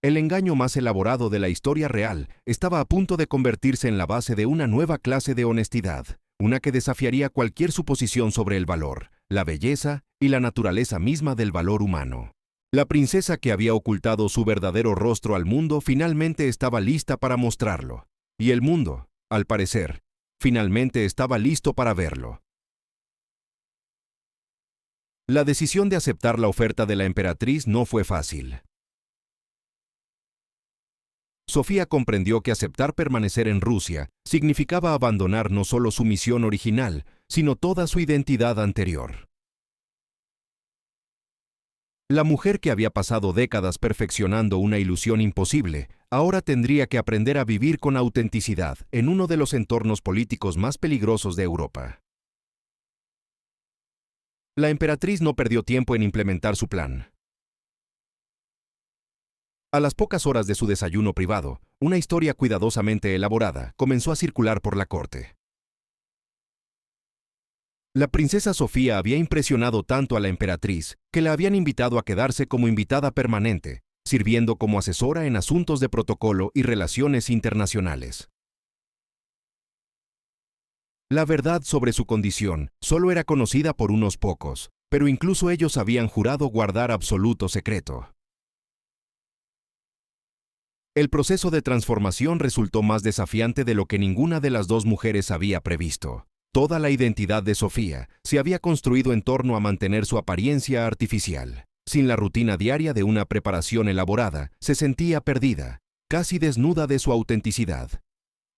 El engaño más elaborado de la historia real estaba a punto de convertirse en la base de una nueva clase de honestidad, una que desafiaría cualquier suposición sobre el valor, la belleza y la naturaleza misma del valor humano. La princesa que había ocultado su verdadero rostro al mundo finalmente estaba lista para mostrarlo, y el mundo, al parecer, finalmente estaba listo para verlo. La decisión de aceptar la oferta de la emperatriz no fue fácil. Sofía comprendió que aceptar permanecer en Rusia significaba abandonar no solo su misión original, sino toda su identidad anterior. La mujer que había pasado décadas perfeccionando una ilusión imposible, ahora tendría que aprender a vivir con autenticidad en uno de los entornos políticos más peligrosos de Europa. La emperatriz no perdió tiempo en implementar su plan. A las pocas horas de su desayuno privado, una historia cuidadosamente elaborada comenzó a circular por la corte. La princesa Sofía había impresionado tanto a la emperatriz que la habían invitado a quedarse como invitada permanente, sirviendo como asesora en asuntos de protocolo y relaciones internacionales. La verdad sobre su condición solo era conocida por unos pocos, pero incluso ellos habían jurado guardar absoluto secreto. El proceso de transformación resultó más desafiante de lo que ninguna de las dos mujeres había previsto. Toda la identidad de Sofía se había construido en torno a mantener su apariencia artificial. Sin la rutina diaria de una preparación elaborada, se sentía perdida, casi desnuda de su autenticidad.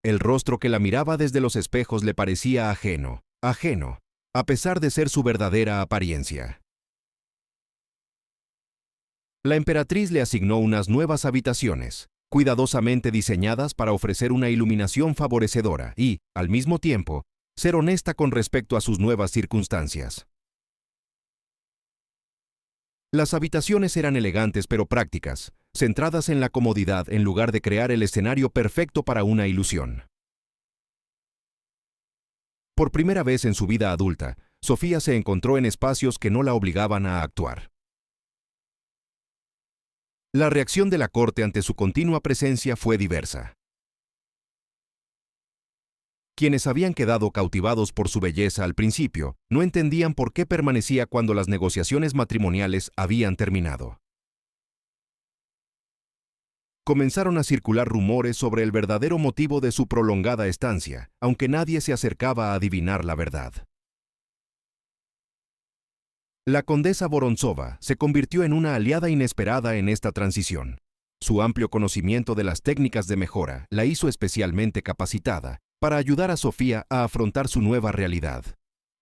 El rostro que la miraba desde los espejos le parecía ajeno, a pesar de ser su verdadera apariencia. La emperatriz le asignó unas nuevas habitaciones, cuidadosamente diseñadas para ofrecer una iluminación favorecedora y, al mismo tiempo, ser honesta con respecto a sus nuevas circunstancias. Las habitaciones eran elegantes pero prácticas, centradas en la comodidad en lugar de crear el escenario perfecto para una ilusión. Por primera vez en su vida adulta, Sofía se encontró en espacios que no la obligaban a actuar. La reacción de la corte ante su continua presencia fue diversa. Quienes habían quedado cautivados por su belleza al principio, no entendían por qué permanecía cuando las negociaciones matrimoniales habían terminado. Comenzaron a circular rumores sobre el verdadero motivo de su prolongada estancia, aunque nadie se acercaba a adivinar la verdad. La condesa Vorontsova se convirtió en una aliada inesperada en esta transición. Su amplio conocimiento de las técnicas de mejora la hizo especialmente capacitada para ayudar a Sofía a afrontar su nueva realidad.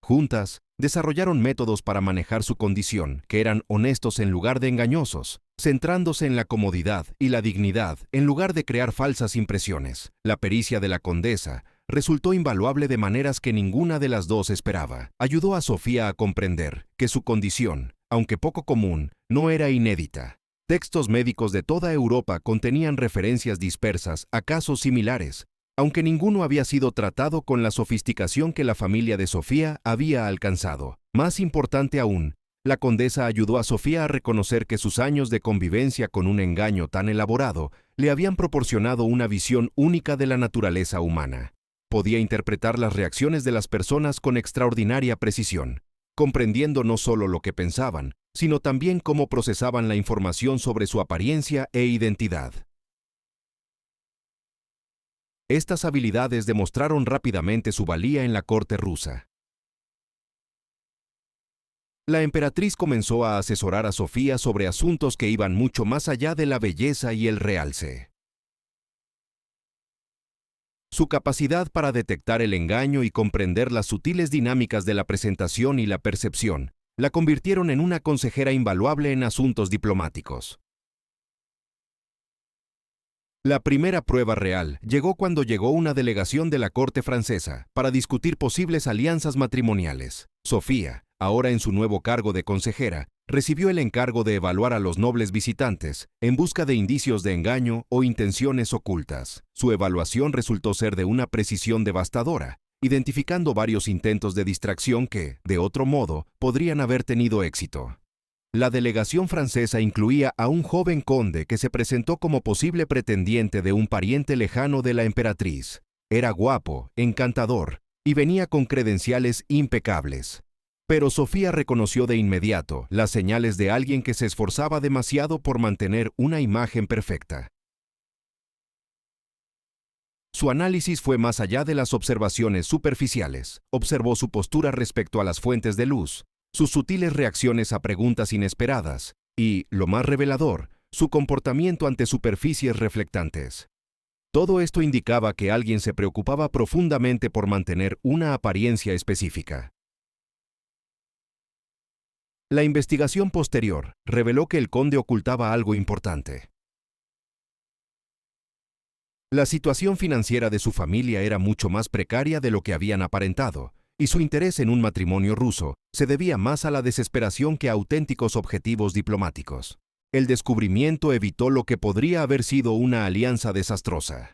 Juntas, desarrollaron métodos para manejar su condición que eran honestos en lugar de engañosos, centrándose en la comodidad y la dignidad en lugar de crear falsas impresiones. La pericia de la condesa resultó invaluable de maneras que ninguna de las dos esperaba. Ayudó a Sofía a comprender que su condición, aunque poco común, no era inédita. Textos médicos de toda Europa contenían referencias dispersas a casos similares, aunque ninguno había sido tratado con la sofisticación que la familia de Sofía había alcanzado. Más importante aún, la condesa ayudó a Sofía a reconocer que sus años de convivencia con un engaño tan elaborado le habían proporcionado una visión única de la naturaleza humana. Podía interpretar las reacciones de las personas con extraordinaria precisión, comprendiendo no solo lo que pensaban, sino también cómo procesaban la información sobre su apariencia e identidad. Estas habilidades demostraron rápidamente su valía en la corte rusa. La emperatriz comenzó a asesorar a Sofía sobre asuntos que iban mucho más allá de la belleza y el realce. Su capacidad para detectar el engaño y comprender las sutiles dinámicas de la presentación y la percepción la convirtieron en una consejera invaluable en asuntos diplomáticos. La primera prueba real llegó cuando llegó una delegación de la corte francesa para discutir posibles alianzas matrimoniales. Sofía, ahora en su nuevo cargo de consejera, recibió el encargo de evaluar a los nobles visitantes en busca de indicios de engaño o intenciones ocultas. Su evaluación resultó ser de una precisión devastadora, identificando varios intentos de distracción que, de otro modo, podrían haber tenido éxito. La delegación francesa incluía a un joven conde que se presentó como posible pretendiente de un pariente lejano de la emperatriz. Era guapo, encantador, y venía con credenciales impecables. Pero Sofía reconoció de inmediato las señales de alguien que se esforzaba demasiado por mantener una imagen perfecta. Su análisis fue más allá de las observaciones superficiales. Observó su postura respecto a las fuentes de luz, sus sutiles reacciones a preguntas inesperadas y, lo más revelador, su comportamiento ante superficies reflectantes. Todo esto indicaba que alguien se preocupaba profundamente por mantener una apariencia específica. La investigación posterior reveló que el conde ocultaba algo importante. La situación financiera de su familia era mucho más precaria de lo que habían aparentado, y su interés en un matrimonio ruso se debía más a la desesperación que a auténticos objetivos diplomáticos. El descubrimiento evitó lo que podría haber sido una alianza desastrosa.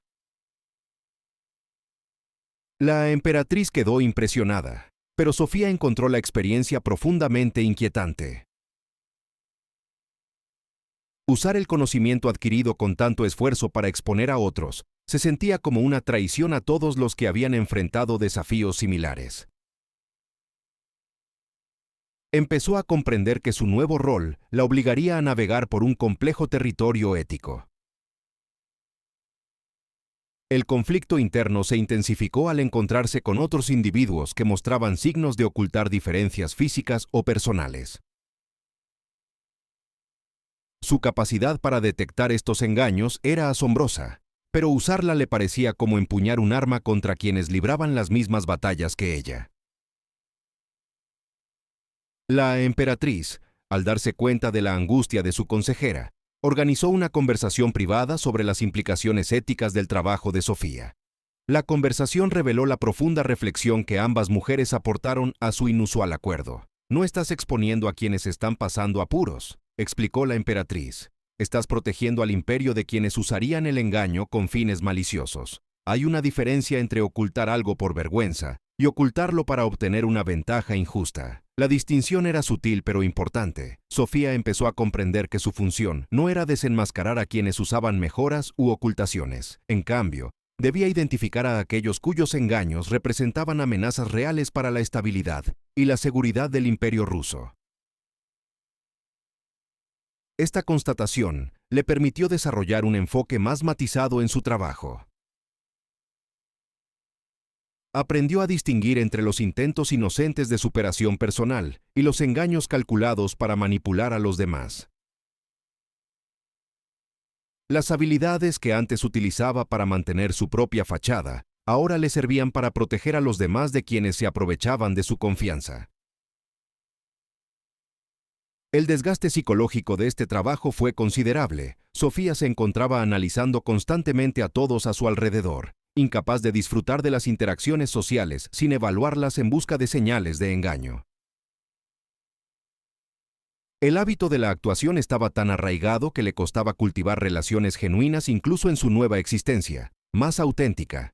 La emperatriz quedó impresionada, pero Sofía encontró la experiencia profundamente inquietante. Usar el conocimiento adquirido con tanto esfuerzo para exponer a otros se sentía como una traición a todos los que habían enfrentado desafíos similares. Empezó a comprender que su nuevo rol la obligaría a navegar por un complejo territorio ético. El conflicto interno se intensificó al encontrarse con otros individuos que mostraban signos de ocultar diferencias físicas o personales. Su capacidad para detectar estos engaños era asombrosa, pero usarla le parecía como empuñar un arma contra quienes libraban las mismas batallas que ella. La emperatriz, al darse cuenta de la angustia de su consejera, organizó una conversación privada sobre las implicaciones éticas del trabajo de Sofía. La conversación reveló la profunda reflexión que ambas mujeres aportaron a su inusual acuerdo. «No estás exponiendo a quienes están pasando apuros», explicó la emperatriz. «Estás protegiendo al imperio de quienes usarían el engaño con fines maliciosos. Hay una diferencia entre ocultar algo por vergüenza y ocultarlo para obtener una ventaja injusta. La distinción era sutil pero importante. Sofía empezó a comprender que su función no era desenmascarar a quienes usaban mejoras u ocultaciones. En cambio, debía identificar a aquellos cuyos engaños representaban amenazas reales para la estabilidad y la seguridad del Imperio ruso. Esta constatación le permitió desarrollar un enfoque más matizado en su trabajo. Aprendió a distinguir entre los intentos inocentes de superación personal y los engaños calculados para manipular a los demás. Las habilidades que antes utilizaba para mantener su propia fachada, ahora le servían para proteger a los demás de quienes se aprovechaban de su confianza. El desgaste psicológico de este trabajo fue considerable. Sofía se encontraba analizando constantemente a todos a su alrededor, incapaz de disfrutar de las interacciones sociales sin evaluarlas en busca de señales de engaño. El hábito de la actuación estaba tan arraigado que le costaba cultivar relaciones genuinas incluso en su nueva existencia, más auténtica.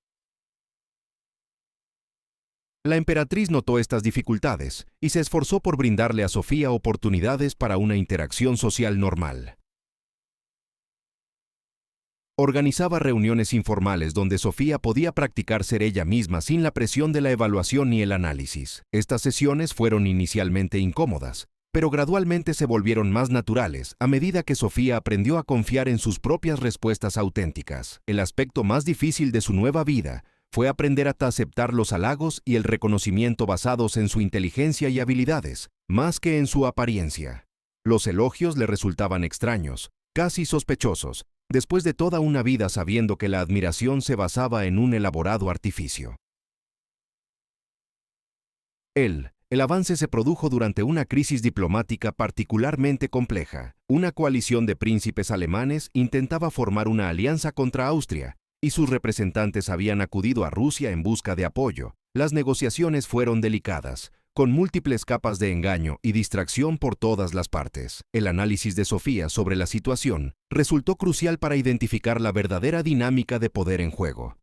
La emperatriz notó estas dificultades y se esforzó por brindarle a Sofía oportunidades para una interacción social normal. Organizaba reuniones informales donde Sofía podía practicar ser ella misma sin la presión de la evaluación ni el análisis. Estas sesiones fueron inicialmente incómodas, pero gradualmente se volvieron más naturales a medida que Sofía aprendió a confiar en sus propias respuestas auténticas. El aspecto más difícil de su nueva vida fue aprender a aceptar los halagos y el reconocimiento basados en su inteligencia y habilidades, más que en su apariencia. Los elogios le resultaban extraños, casi sospechosos, después de toda una vida sabiendo que la admiración se basaba en un elaborado artificio. El avance se produjo durante una crisis diplomática particularmente compleja. Una coalición de príncipes alemanes intentaba formar una alianza contra Austria, y sus representantes habían acudido a Rusia en busca de apoyo. Las negociaciones fueron delicadas, con múltiples capas de engaño y distracción por todas las partes. El análisis de Sofía sobre la situación resultó crucial para identificar la verdadera dinámica de poder en juego.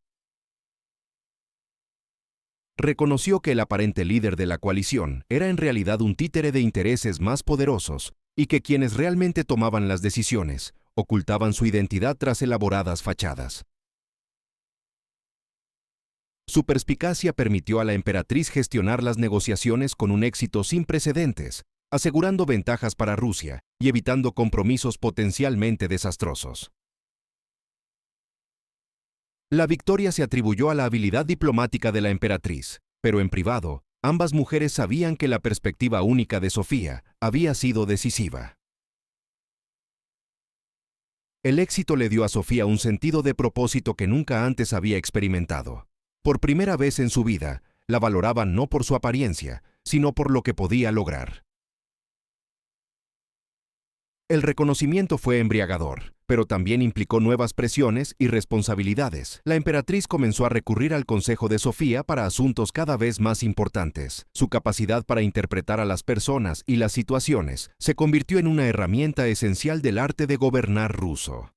Reconoció que el aparente líder de la coalición era en realidad un títere de intereses más poderosos y que quienes realmente tomaban las decisiones ocultaban su identidad tras elaboradas fachadas. Su perspicacia permitió a la emperatriz gestionar las negociaciones con un éxito sin precedentes, asegurando ventajas para Rusia y evitando compromisos potencialmente desastrosos. La victoria se atribuyó a la habilidad diplomática de la emperatriz, pero en privado, ambas mujeres sabían que la perspectiva única de Sofía había sido decisiva. El éxito le dio a Sofía un sentido de propósito que nunca antes había experimentado. Por primera vez en su vida, la valoraban no por su apariencia, sino por lo que podía lograr. El reconocimiento fue embriagador, pero también implicó nuevas presiones y responsabilidades. La emperatriz comenzó a recurrir al consejo de Sofía para asuntos cada vez más importantes. Su capacidad para interpretar a las personas y las situaciones se convirtió en una herramienta esencial del arte de gobernar ruso.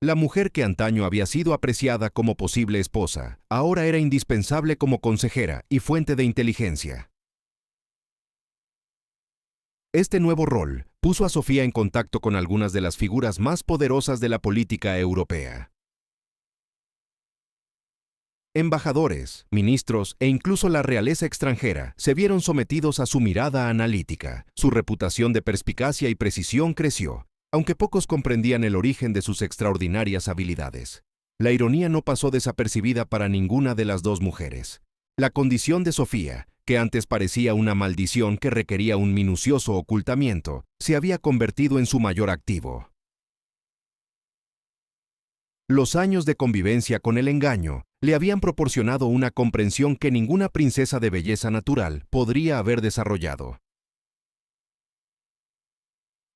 La mujer que antaño había sido apreciada como posible esposa, ahora era indispensable como consejera y fuente de inteligencia. Este nuevo rol puso a Sofía en contacto con algunas de las figuras más poderosas de la política europea. Embajadores, ministros e incluso la realeza extranjera se vieron sometidos a su mirada analítica. Su reputación de perspicacia y precisión creció, aunque pocos comprendían el origen de sus extraordinarias habilidades. La ironía no pasó desapercibida para ninguna de las dos mujeres. La condición de Sofía, que antes parecía una maldición que requería un minucioso ocultamiento, se había convertido en su mayor activo. Los años de convivencia con el engaño le habían proporcionado una comprensión que ninguna princesa de belleza natural podría haber desarrollado.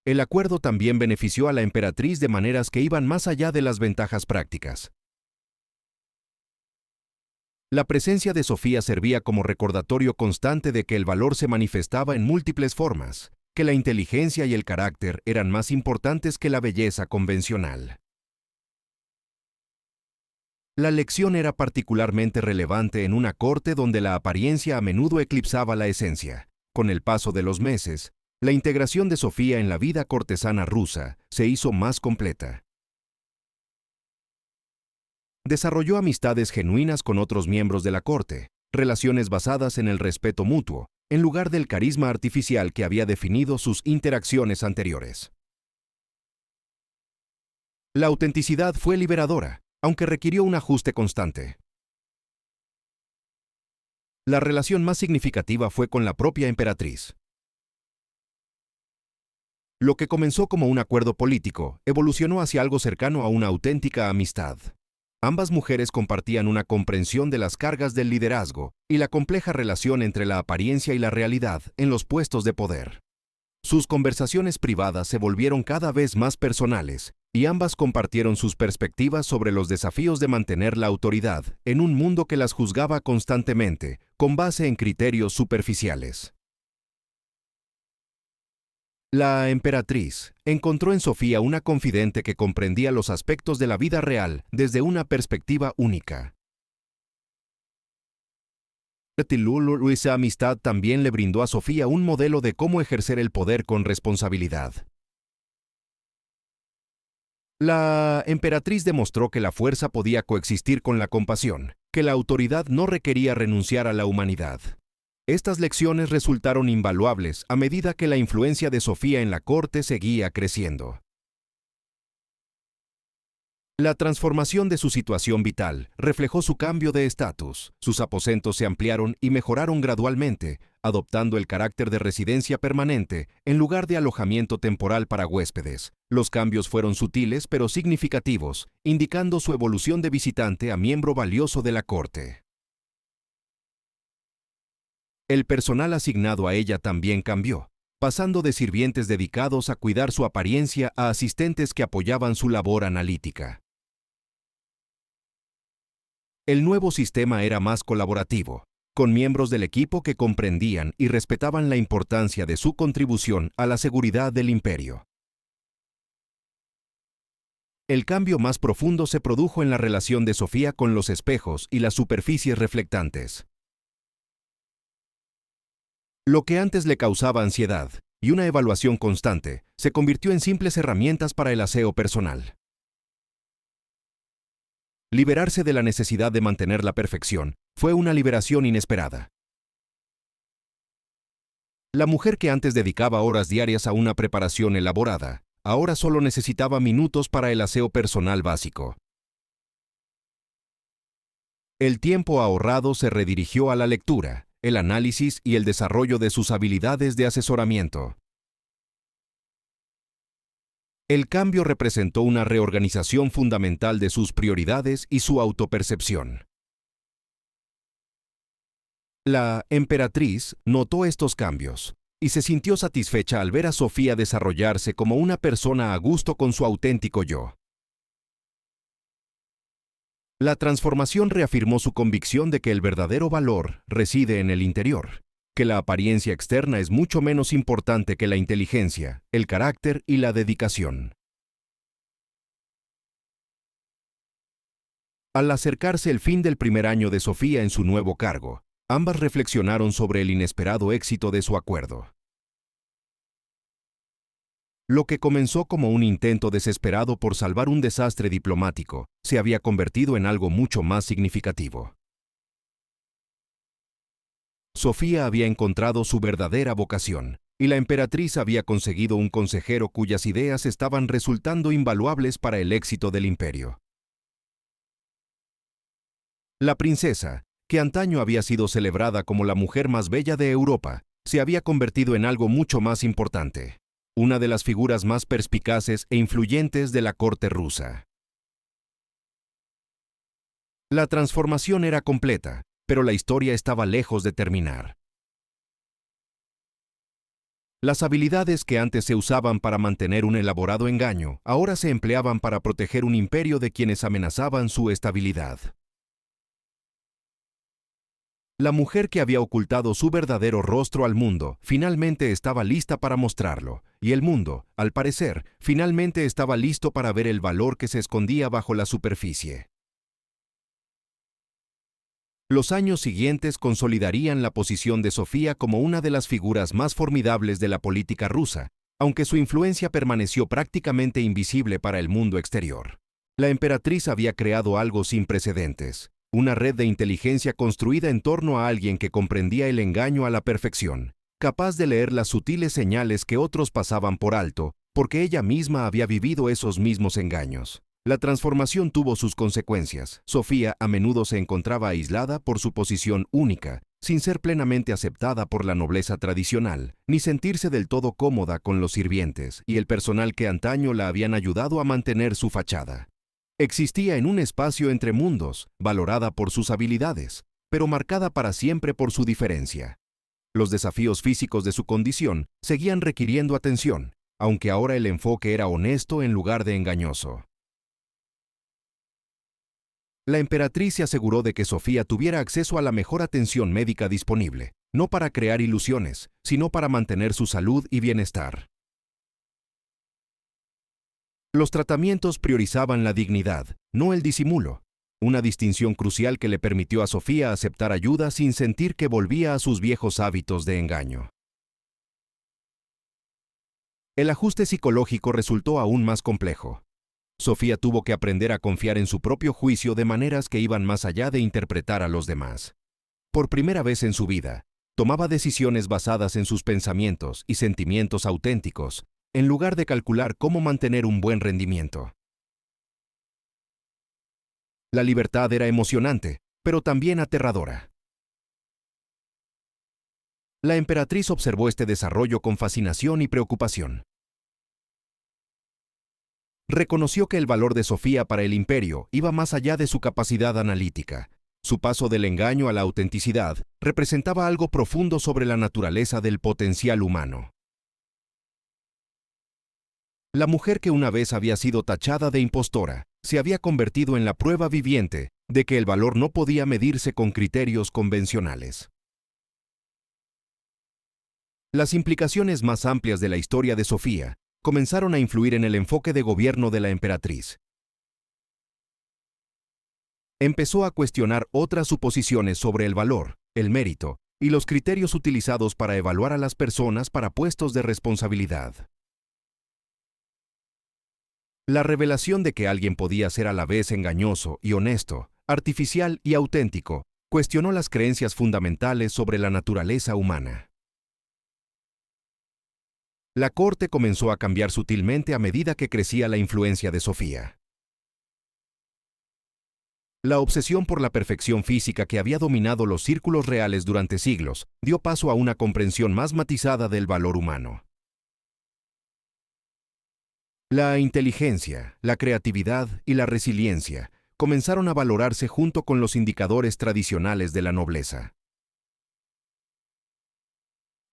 El acuerdo también benefició a la emperatriz de maneras que iban más allá de las ventajas prácticas. La presencia de Sofía servía como recordatorio constante de que el valor se manifestaba en múltiples formas, que la inteligencia y el carácter eran más importantes que la belleza convencional. La lección era particularmente relevante en una corte donde la apariencia a menudo eclipsaba la esencia. Con el paso de los meses, la integración de Sofía en la vida cortesana rusa se hizo más completa. Desarrolló amistades genuinas con otros miembros de la corte, relaciones basadas en el respeto mutuo, en lugar del carisma artificial que había definido sus interacciones anteriores. La autenticidad fue liberadora, aunque requirió un ajuste constante. La relación más significativa fue con la propia emperatriz. Lo que comenzó como un acuerdo político evolucionó hacia algo cercano a una auténtica amistad. Ambas mujeres compartían una comprensión de las cargas del liderazgo y la compleja relación entre la apariencia y la realidad en los puestos de poder. Sus conversaciones privadas se volvieron cada vez más personales y ambas compartieron sus perspectivas sobre los desafíos de mantener la autoridad en un mundo que las juzgaba constantemente, con base en criterios superficiales. La emperatriz encontró en Sofía una confidente que comprendía los aspectos de la vida real desde una perspectiva única. Esa amistad también le brindó a Sofía un modelo de cómo ejercer el poder con responsabilidad. La emperatriz demostró que la fuerza podía coexistir con la compasión, que la autoridad no requería renunciar a la humanidad. Estas lecciones resultaron invaluables a medida que la influencia de Sofía en la corte seguía creciendo. La transformación de su situación vital reflejó su cambio de estatus. Sus aposentos se ampliaron y mejoraron gradualmente, adoptando el carácter de residencia permanente en lugar de alojamiento temporal para huéspedes. Los cambios fueron sutiles pero significativos, indicando su evolución de visitante a miembro valioso de la corte. El personal asignado a ella también cambió, pasando de sirvientes dedicados a cuidar su apariencia a asistentes que apoyaban su labor analítica. El nuevo sistema era más colaborativo, con miembros del equipo que comprendían y respetaban la importancia de su contribución a la seguridad del imperio. El cambio más profundo se produjo en la relación de Sofía con los espejos y las superficies reflectantes. Lo que antes le causaba ansiedad y una evaluación constante se convirtió en simples herramientas para el aseo personal. Liberarse de la necesidad de mantener la perfección fue una liberación inesperada. La mujer que antes dedicaba horas diarias a una preparación elaborada, ahora solo necesitaba minutos para el aseo personal básico. El tiempo ahorrado se redirigió a la lectura, el análisis y el desarrollo de sus habilidades de asesoramiento. El cambio representó una reorganización fundamental de sus prioridades y su autopercepción. La emperatriz notó estos cambios y se sintió satisfecha al ver a Sofía desarrollarse como una persona a gusto con su auténtico yo. La transformación reafirmó su convicción de que el verdadero valor reside en el interior, que la apariencia externa es mucho menos importante que la inteligencia, el carácter y la dedicación. Al acercarse el fin del primer año de Sofía en su nuevo cargo, ambas reflexionaron sobre el inesperado éxito de su acuerdo. Lo que comenzó como un intento desesperado por salvar un desastre diplomático se había convertido en algo mucho más significativo. Sofía había encontrado su verdadera vocación, y la emperatriz había conseguido un consejero cuyas ideas estaban resultando invaluables para el éxito del imperio. La princesa, que antaño había sido celebrada como la mujer más bella de Europa, se había convertido en algo mucho más importante, una de las figuras más perspicaces e influyentes de la corte rusa. La transformación era completa, pero la historia estaba lejos de terminar. Las habilidades que antes se usaban para mantener un elaborado engaño, ahora se empleaban para proteger un imperio de quienes amenazaban su estabilidad. La mujer que había ocultado su verdadero rostro al mundo finalmente estaba lista para mostrarlo, y el mundo, al parecer, finalmente estaba listo para ver el valor que se escondía bajo la superficie. Los años siguientes consolidarían la posición de Sofía como una de las figuras más formidables de la política rusa, aunque su influencia permaneció prácticamente invisible para el mundo exterior. La emperatriz había creado algo sin precedentes, una red de inteligencia construida en torno a alguien que comprendía el engaño a la perfección, capaz de leer las sutiles señales que otros pasaban por alto, porque ella misma había vivido esos mismos engaños. La transformación tuvo sus consecuencias. Sofía a menudo se encontraba aislada por su posición única, sin ser plenamente aceptada por la nobleza tradicional, ni sentirse del todo cómoda con los sirvientes y el personal que antaño la habían ayudado a mantener su fachada. Existía en un espacio entre mundos, valorada por sus habilidades, pero marcada para siempre por su diferencia. Los desafíos físicos de su condición seguían requiriendo atención, aunque ahora el enfoque era honesto en lugar de engañoso. La emperatriz se aseguró de que Sofía tuviera acceso a la mejor atención médica disponible, no para crear ilusiones, sino para mantener su salud y bienestar. Los tratamientos priorizaban la dignidad, no el disimulo, una distinción crucial que le permitió a Sofía aceptar ayuda sin sentir que volvía a sus viejos hábitos de engaño. El ajuste psicológico resultó aún más complejo. Sofía tuvo que aprender a confiar en su propio juicio de maneras que iban más allá de interpretar a los demás. Por primera vez en su vida, tomaba decisiones basadas en sus pensamientos y sentimientos auténticos, en lugar de calcular cómo mantener un buen rendimiento. La libertad era emocionante, pero también aterradora. La emperatriz observó este desarrollo con fascinación y preocupación. Reconoció que el valor de Sofía para el imperio iba más allá de su capacidad analítica. Su paso del engaño a la autenticidad representaba algo profundo sobre la naturaleza del potencial humano. La mujer que una vez había sido tachada de impostora, se había convertido en la prueba viviente de que el valor no podía medirse con criterios convencionales. Las implicaciones más amplias de la historia de Sofía comenzaron a influir en el enfoque de gobierno de la emperatriz. Empezó a cuestionar otras suposiciones sobre el valor, el mérito y los criterios utilizados para evaluar a las personas para puestos de responsabilidad. La revelación de que alguien podía ser a la vez engañoso y honesto, artificial y auténtico, cuestionó las creencias fundamentales sobre la naturaleza humana. La corte comenzó a cambiar sutilmente a medida que crecía la influencia de Sofía. La obsesión por la perfección física que había dominado los círculos reales durante siglos dio paso a una comprensión más matizada del valor humano. La inteligencia, la creatividad y la resiliencia comenzaron a valorarse junto con los indicadores tradicionales de la nobleza.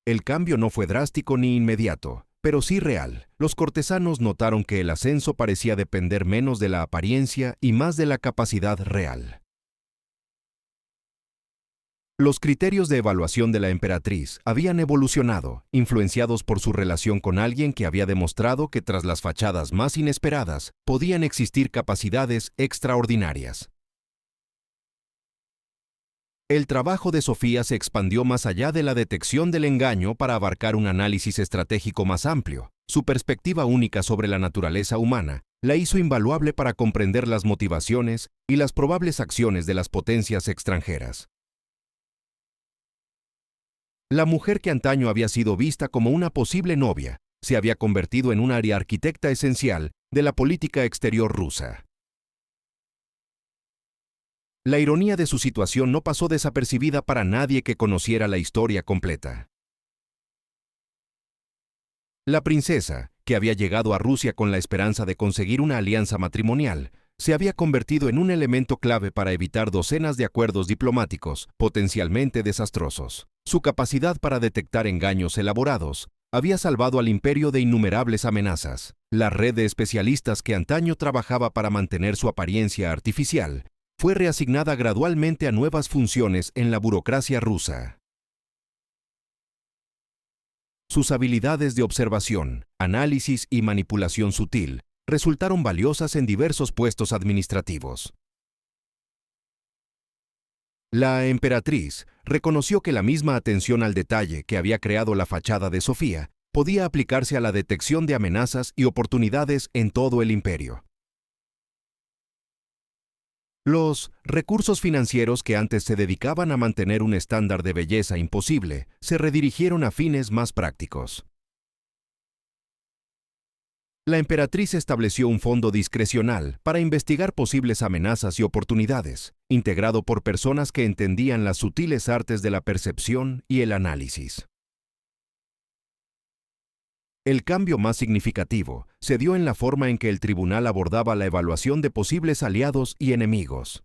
El cambio no fue drástico ni inmediato, pero sí real. Los cortesanos notaron que el ascenso parecía depender menos de la apariencia y más de la capacidad real. Los criterios de evaluación de la emperatriz habían evolucionado, influenciados por su relación con alguien que había demostrado que tras las fachadas más inesperadas podían existir capacidades extraordinarias. El trabajo de Sofía se expandió más allá de la detección del engaño para abarcar un análisis estratégico más amplio. Su perspectiva única sobre la naturaleza humana la hizo invaluable para comprender las motivaciones y las probables acciones de las potencias extranjeras. La mujer que antaño había sido vista como una posible novia se había convertido en una arquitecta esencial de la política exterior rusa. La ironía de su situación no pasó desapercibida para nadie que conociera la historia completa. La princesa, que había llegado a Rusia con la esperanza de conseguir una alianza matrimonial, se había convertido en un elemento clave para evitar docenas de acuerdos diplomáticos potencialmente desastrosos. Su capacidad para detectar engaños elaborados había salvado al imperio de innumerables amenazas. La red de especialistas que antaño trabajaba para mantener su apariencia artificial fue reasignada gradualmente a nuevas funciones en la burocracia rusa. Sus habilidades de observación, análisis y manipulación sutil resultaron valiosas en diversos puestos administrativos. La emperatriz reconoció que la misma atención al detalle que había creado la fachada de Sofía podía aplicarse a la detección de amenazas y oportunidades en todo el imperio. Los recursos financieros que antes se dedicaban a mantener un estándar de belleza imposible se redirigieron a fines más prácticos. La emperatriz estableció un fondo discrecional para investigar posibles amenazas y oportunidades, integrado por personas que entendían las sutiles artes de la percepción y el análisis. El cambio más significativo se dio en la forma en que el tribunal abordaba la evaluación de posibles aliados y enemigos.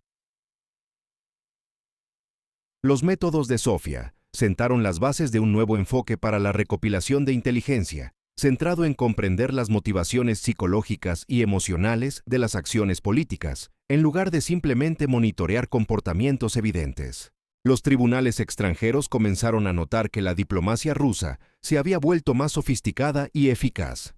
Los métodos de Sofía sentaron las bases de un nuevo enfoque para la recopilación de inteligencia, centrado en comprender las motivaciones psicológicas y emocionales de las acciones políticas, en lugar de simplemente monitorear comportamientos evidentes. Los tribunales extranjeros comenzaron a notar que la diplomacia rusa se había vuelto más sofisticada y eficaz.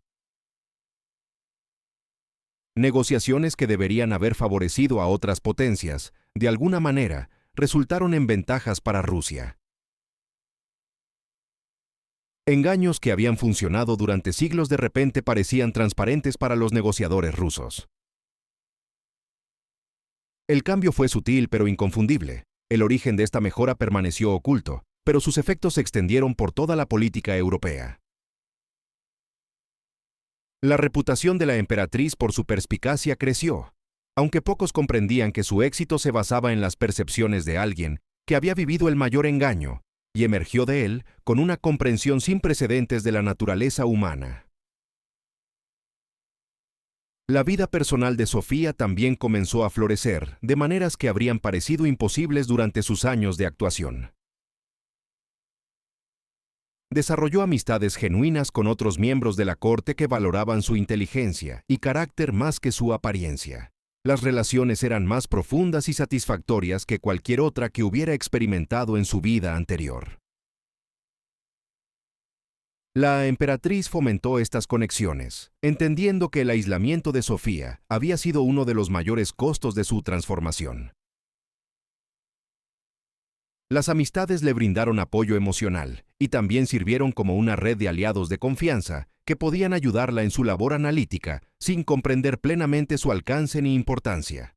Negociaciones que deberían haber favorecido a otras potencias, de alguna manera, resultaron en ventajas para Rusia. Engaños que habían funcionado durante siglos de repente parecían transparentes para los negociadores rusos. El cambio fue sutil pero inconfundible. El origen de esta mejora permaneció oculto, pero sus efectos se extendieron por toda la política europea. La reputación de la emperatriz por su perspicacia creció, aunque pocos comprendían que su éxito se basaba en las percepciones de alguien que había vivido el mayor engaño y emergió de él con una comprensión sin precedentes de la naturaleza humana. La vida personal de Sofía también comenzó a florecer de maneras que habrían parecido imposibles durante sus años de actuación. Desarrolló amistades genuinas con otros miembros de la corte que valoraban su inteligencia y carácter más que su apariencia. Las relaciones eran más profundas y satisfactorias que cualquier otra que hubiera experimentado en su vida anterior. La emperatriz fomentó estas conexiones, entendiendo que el aislamiento de Sofía había sido uno de los mayores costos de su transformación. Las amistades le brindaron apoyo emocional y también sirvieron como una red de aliados de confianza que podían ayudarla en su labor analítica sin comprender plenamente su alcance ni importancia.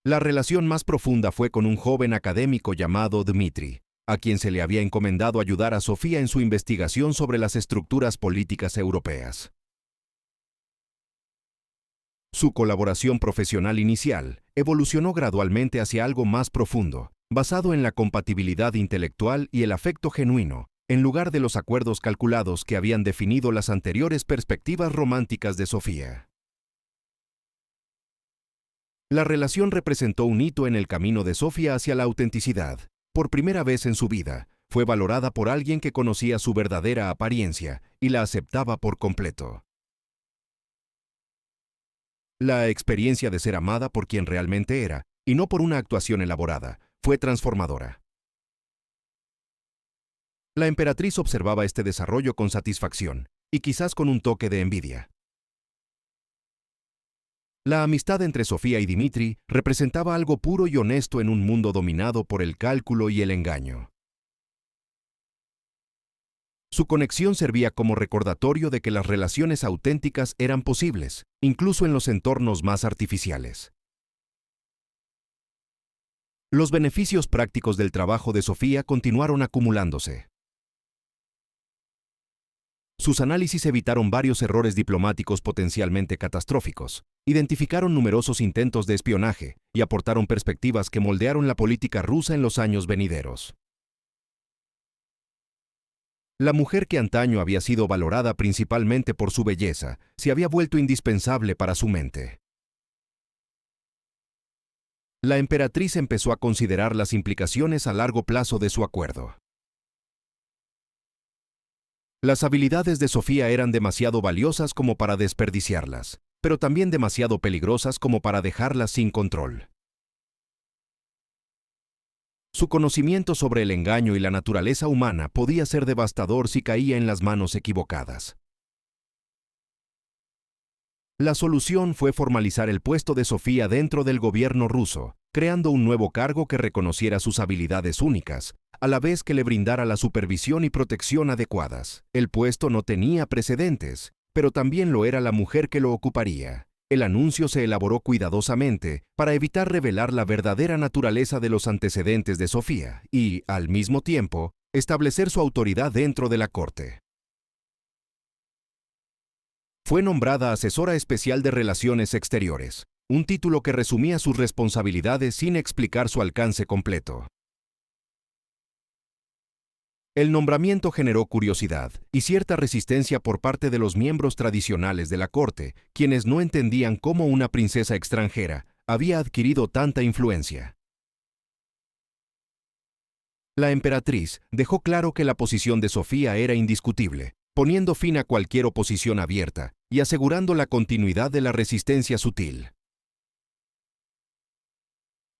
La relación más profunda fue con un joven académico llamado Dmitri, a quien se le había encomendado ayudar a Sofía en su investigación sobre las estructuras políticas europeas. Su colaboración profesional inicial evolucionó gradualmente hacia algo más profundo, basado en la compatibilidad intelectual y el afecto genuino, en lugar de los acuerdos calculados que habían definido las anteriores perspectivas románticas de Sofía. La relación representó un hito en el camino de Sofía hacia la autenticidad. Por primera vez en su vida, fue valorada por alguien que conocía su verdadera apariencia y la aceptaba por completo. La experiencia de ser amada por quien realmente era, y no por una actuación elaborada, fue transformadora. La emperatriz observaba este desarrollo con satisfacción, y quizás con un toque de envidia. La amistad entre Sofía y Dmitri representaba algo puro y honesto en un mundo dominado por el cálculo y el engaño. Su conexión servía como recordatorio de que las relaciones auténticas eran posibles, incluso en los entornos más artificiales. Los beneficios prácticos del trabajo de Sofía continuaron acumulándose. Sus análisis evitaron varios errores diplomáticos potencialmente catastróficos, identificaron numerosos intentos de espionaje y aportaron perspectivas que moldearon la política rusa en los años venideros. La mujer que antaño había sido valorada principalmente por su belleza, se había vuelto indispensable para su mente. La emperatriz empezó a considerar las implicaciones a largo plazo de su acuerdo. Las habilidades de Sofía eran demasiado valiosas como para desperdiciarlas, pero también demasiado peligrosas como para dejarlas sin control. Su conocimiento sobre el engaño y la naturaleza humana podía ser devastador si caía en las manos equivocadas. La solución fue formalizar el puesto de Sofía dentro del gobierno ruso, creando un nuevo cargo que reconociera sus habilidades únicas, a la vez que le brindara la supervisión y protección adecuadas. El puesto no tenía precedentes, pero también lo era la mujer que lo ocuparía. El anuncio se elaboró cuidadosamente para evitar revelar la verdadera naturaleza de los antecedentes de Sofía y, al mismo tiempo, establecer su autoridad dentro de la corte. Fue nombrada asesora especial de Relaciones Exteriores, un título que resumía sus responsabilidades sin explicar su alcance completo. El nombramiento generó curiosidad y cierta resistencia por parte de los miembros tradicionales de la corte, quienes no entendían cómo una princesa extranjera había adquirido tanta influencia. La emperatriz dejó claro que la posición de Sofía era indiscutible, poniendo fin a cualquier oposición abierta y asegurando la continuidad de la resistencia sutil.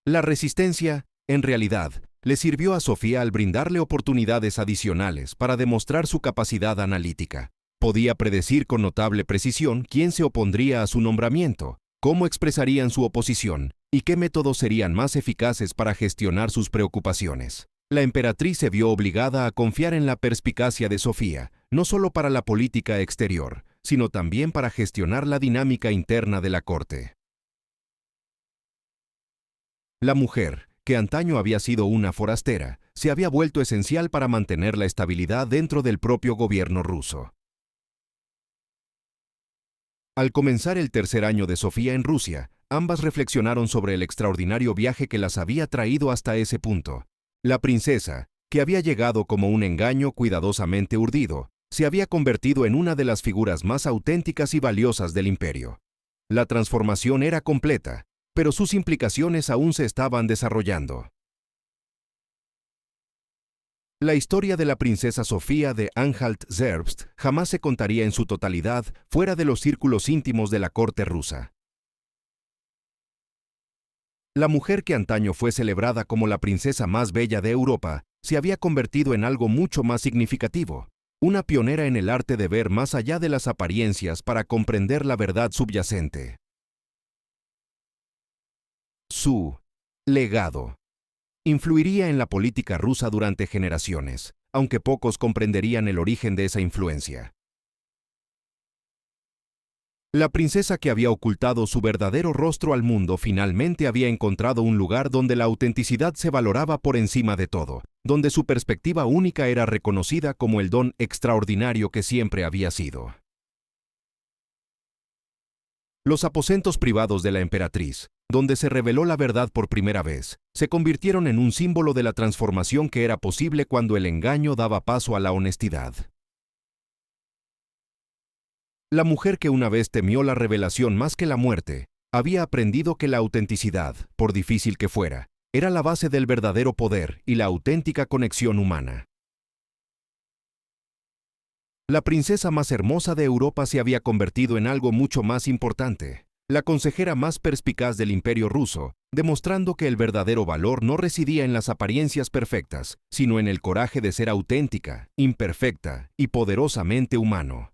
La resistencia, en realidad, le sirvió a Sofía al brindarle oportunidades adicionales para demostrar su capacidad analítica. Podía predecir con notable precisión quién se opondría a su nombramiento, cómo expresarían su oposición y qué métodos serían más eficaces para gestionar sus preocupaciones. La emperatriz se vio obligada a confiar en la perspicacia de Sofía, no solo para la política exterior, sino también para gestionar la dinámica interna de la corte. La mujer, que antaño había sido una forastera, se había vuelto esencial para mantener la estabilidad dentro del propio gobierno ruso. Al comenzar el tercer año de Sofía en Rusia, ambas reflexionaron sobre el extraordinario viaje que las había traído hasta ese punto. La princesa, que había llegado como un engaño cuidadosamente urdido, se había convertido en una de las figuras más auténticas y valiosas del imperio. La transformación era completa, pero sus implicaciones aún se estaban desarrollando. La historia de la princesa Sofía de Anhalt-Zerbst jamás se contaría en su totalidad fuera de los círculos íntimos de la corte rusa. La mujer que antaño fue celebrada como la princesa más bella de Europa se había convertido en algo mucho más significativo, una pionera en el arte de ver más allá de las apariencias para comprender la verdad subyacente. Su legado influiría en la política rusa durante generaciones, aunque pocos comprenderían el origen de esa influencia. La princesa que había ocultado su verdadero rostro al mundo finalmente había encontrado un lugar donde la autenticidad se valoraba por encima de todo, donde su perspectiva única era reconocida como el don extraordinario que siempre había sido. Los aposentos privados de la emperatriz, donde se reveló la verdad por primera vez, se convirtieron en un símbolo de la transformación que era posible cuando el engaño daba paso a la honestidad. La mujer que una vez temió la revelación más que la muerte, había aprendido que la autenticidad, por difícil que fuera, era la base del verdadero poder y la auténtica conexión humana. La princesa más hermosa de Europa se había convertido en algo mucho más importante, la consejera más perspicaz del Imperio ruso, demostrando que el verdadero valor no residía en las apariencias perfectas, sino en el coraje de ser auténtica, imperfecta y poderosamente humano.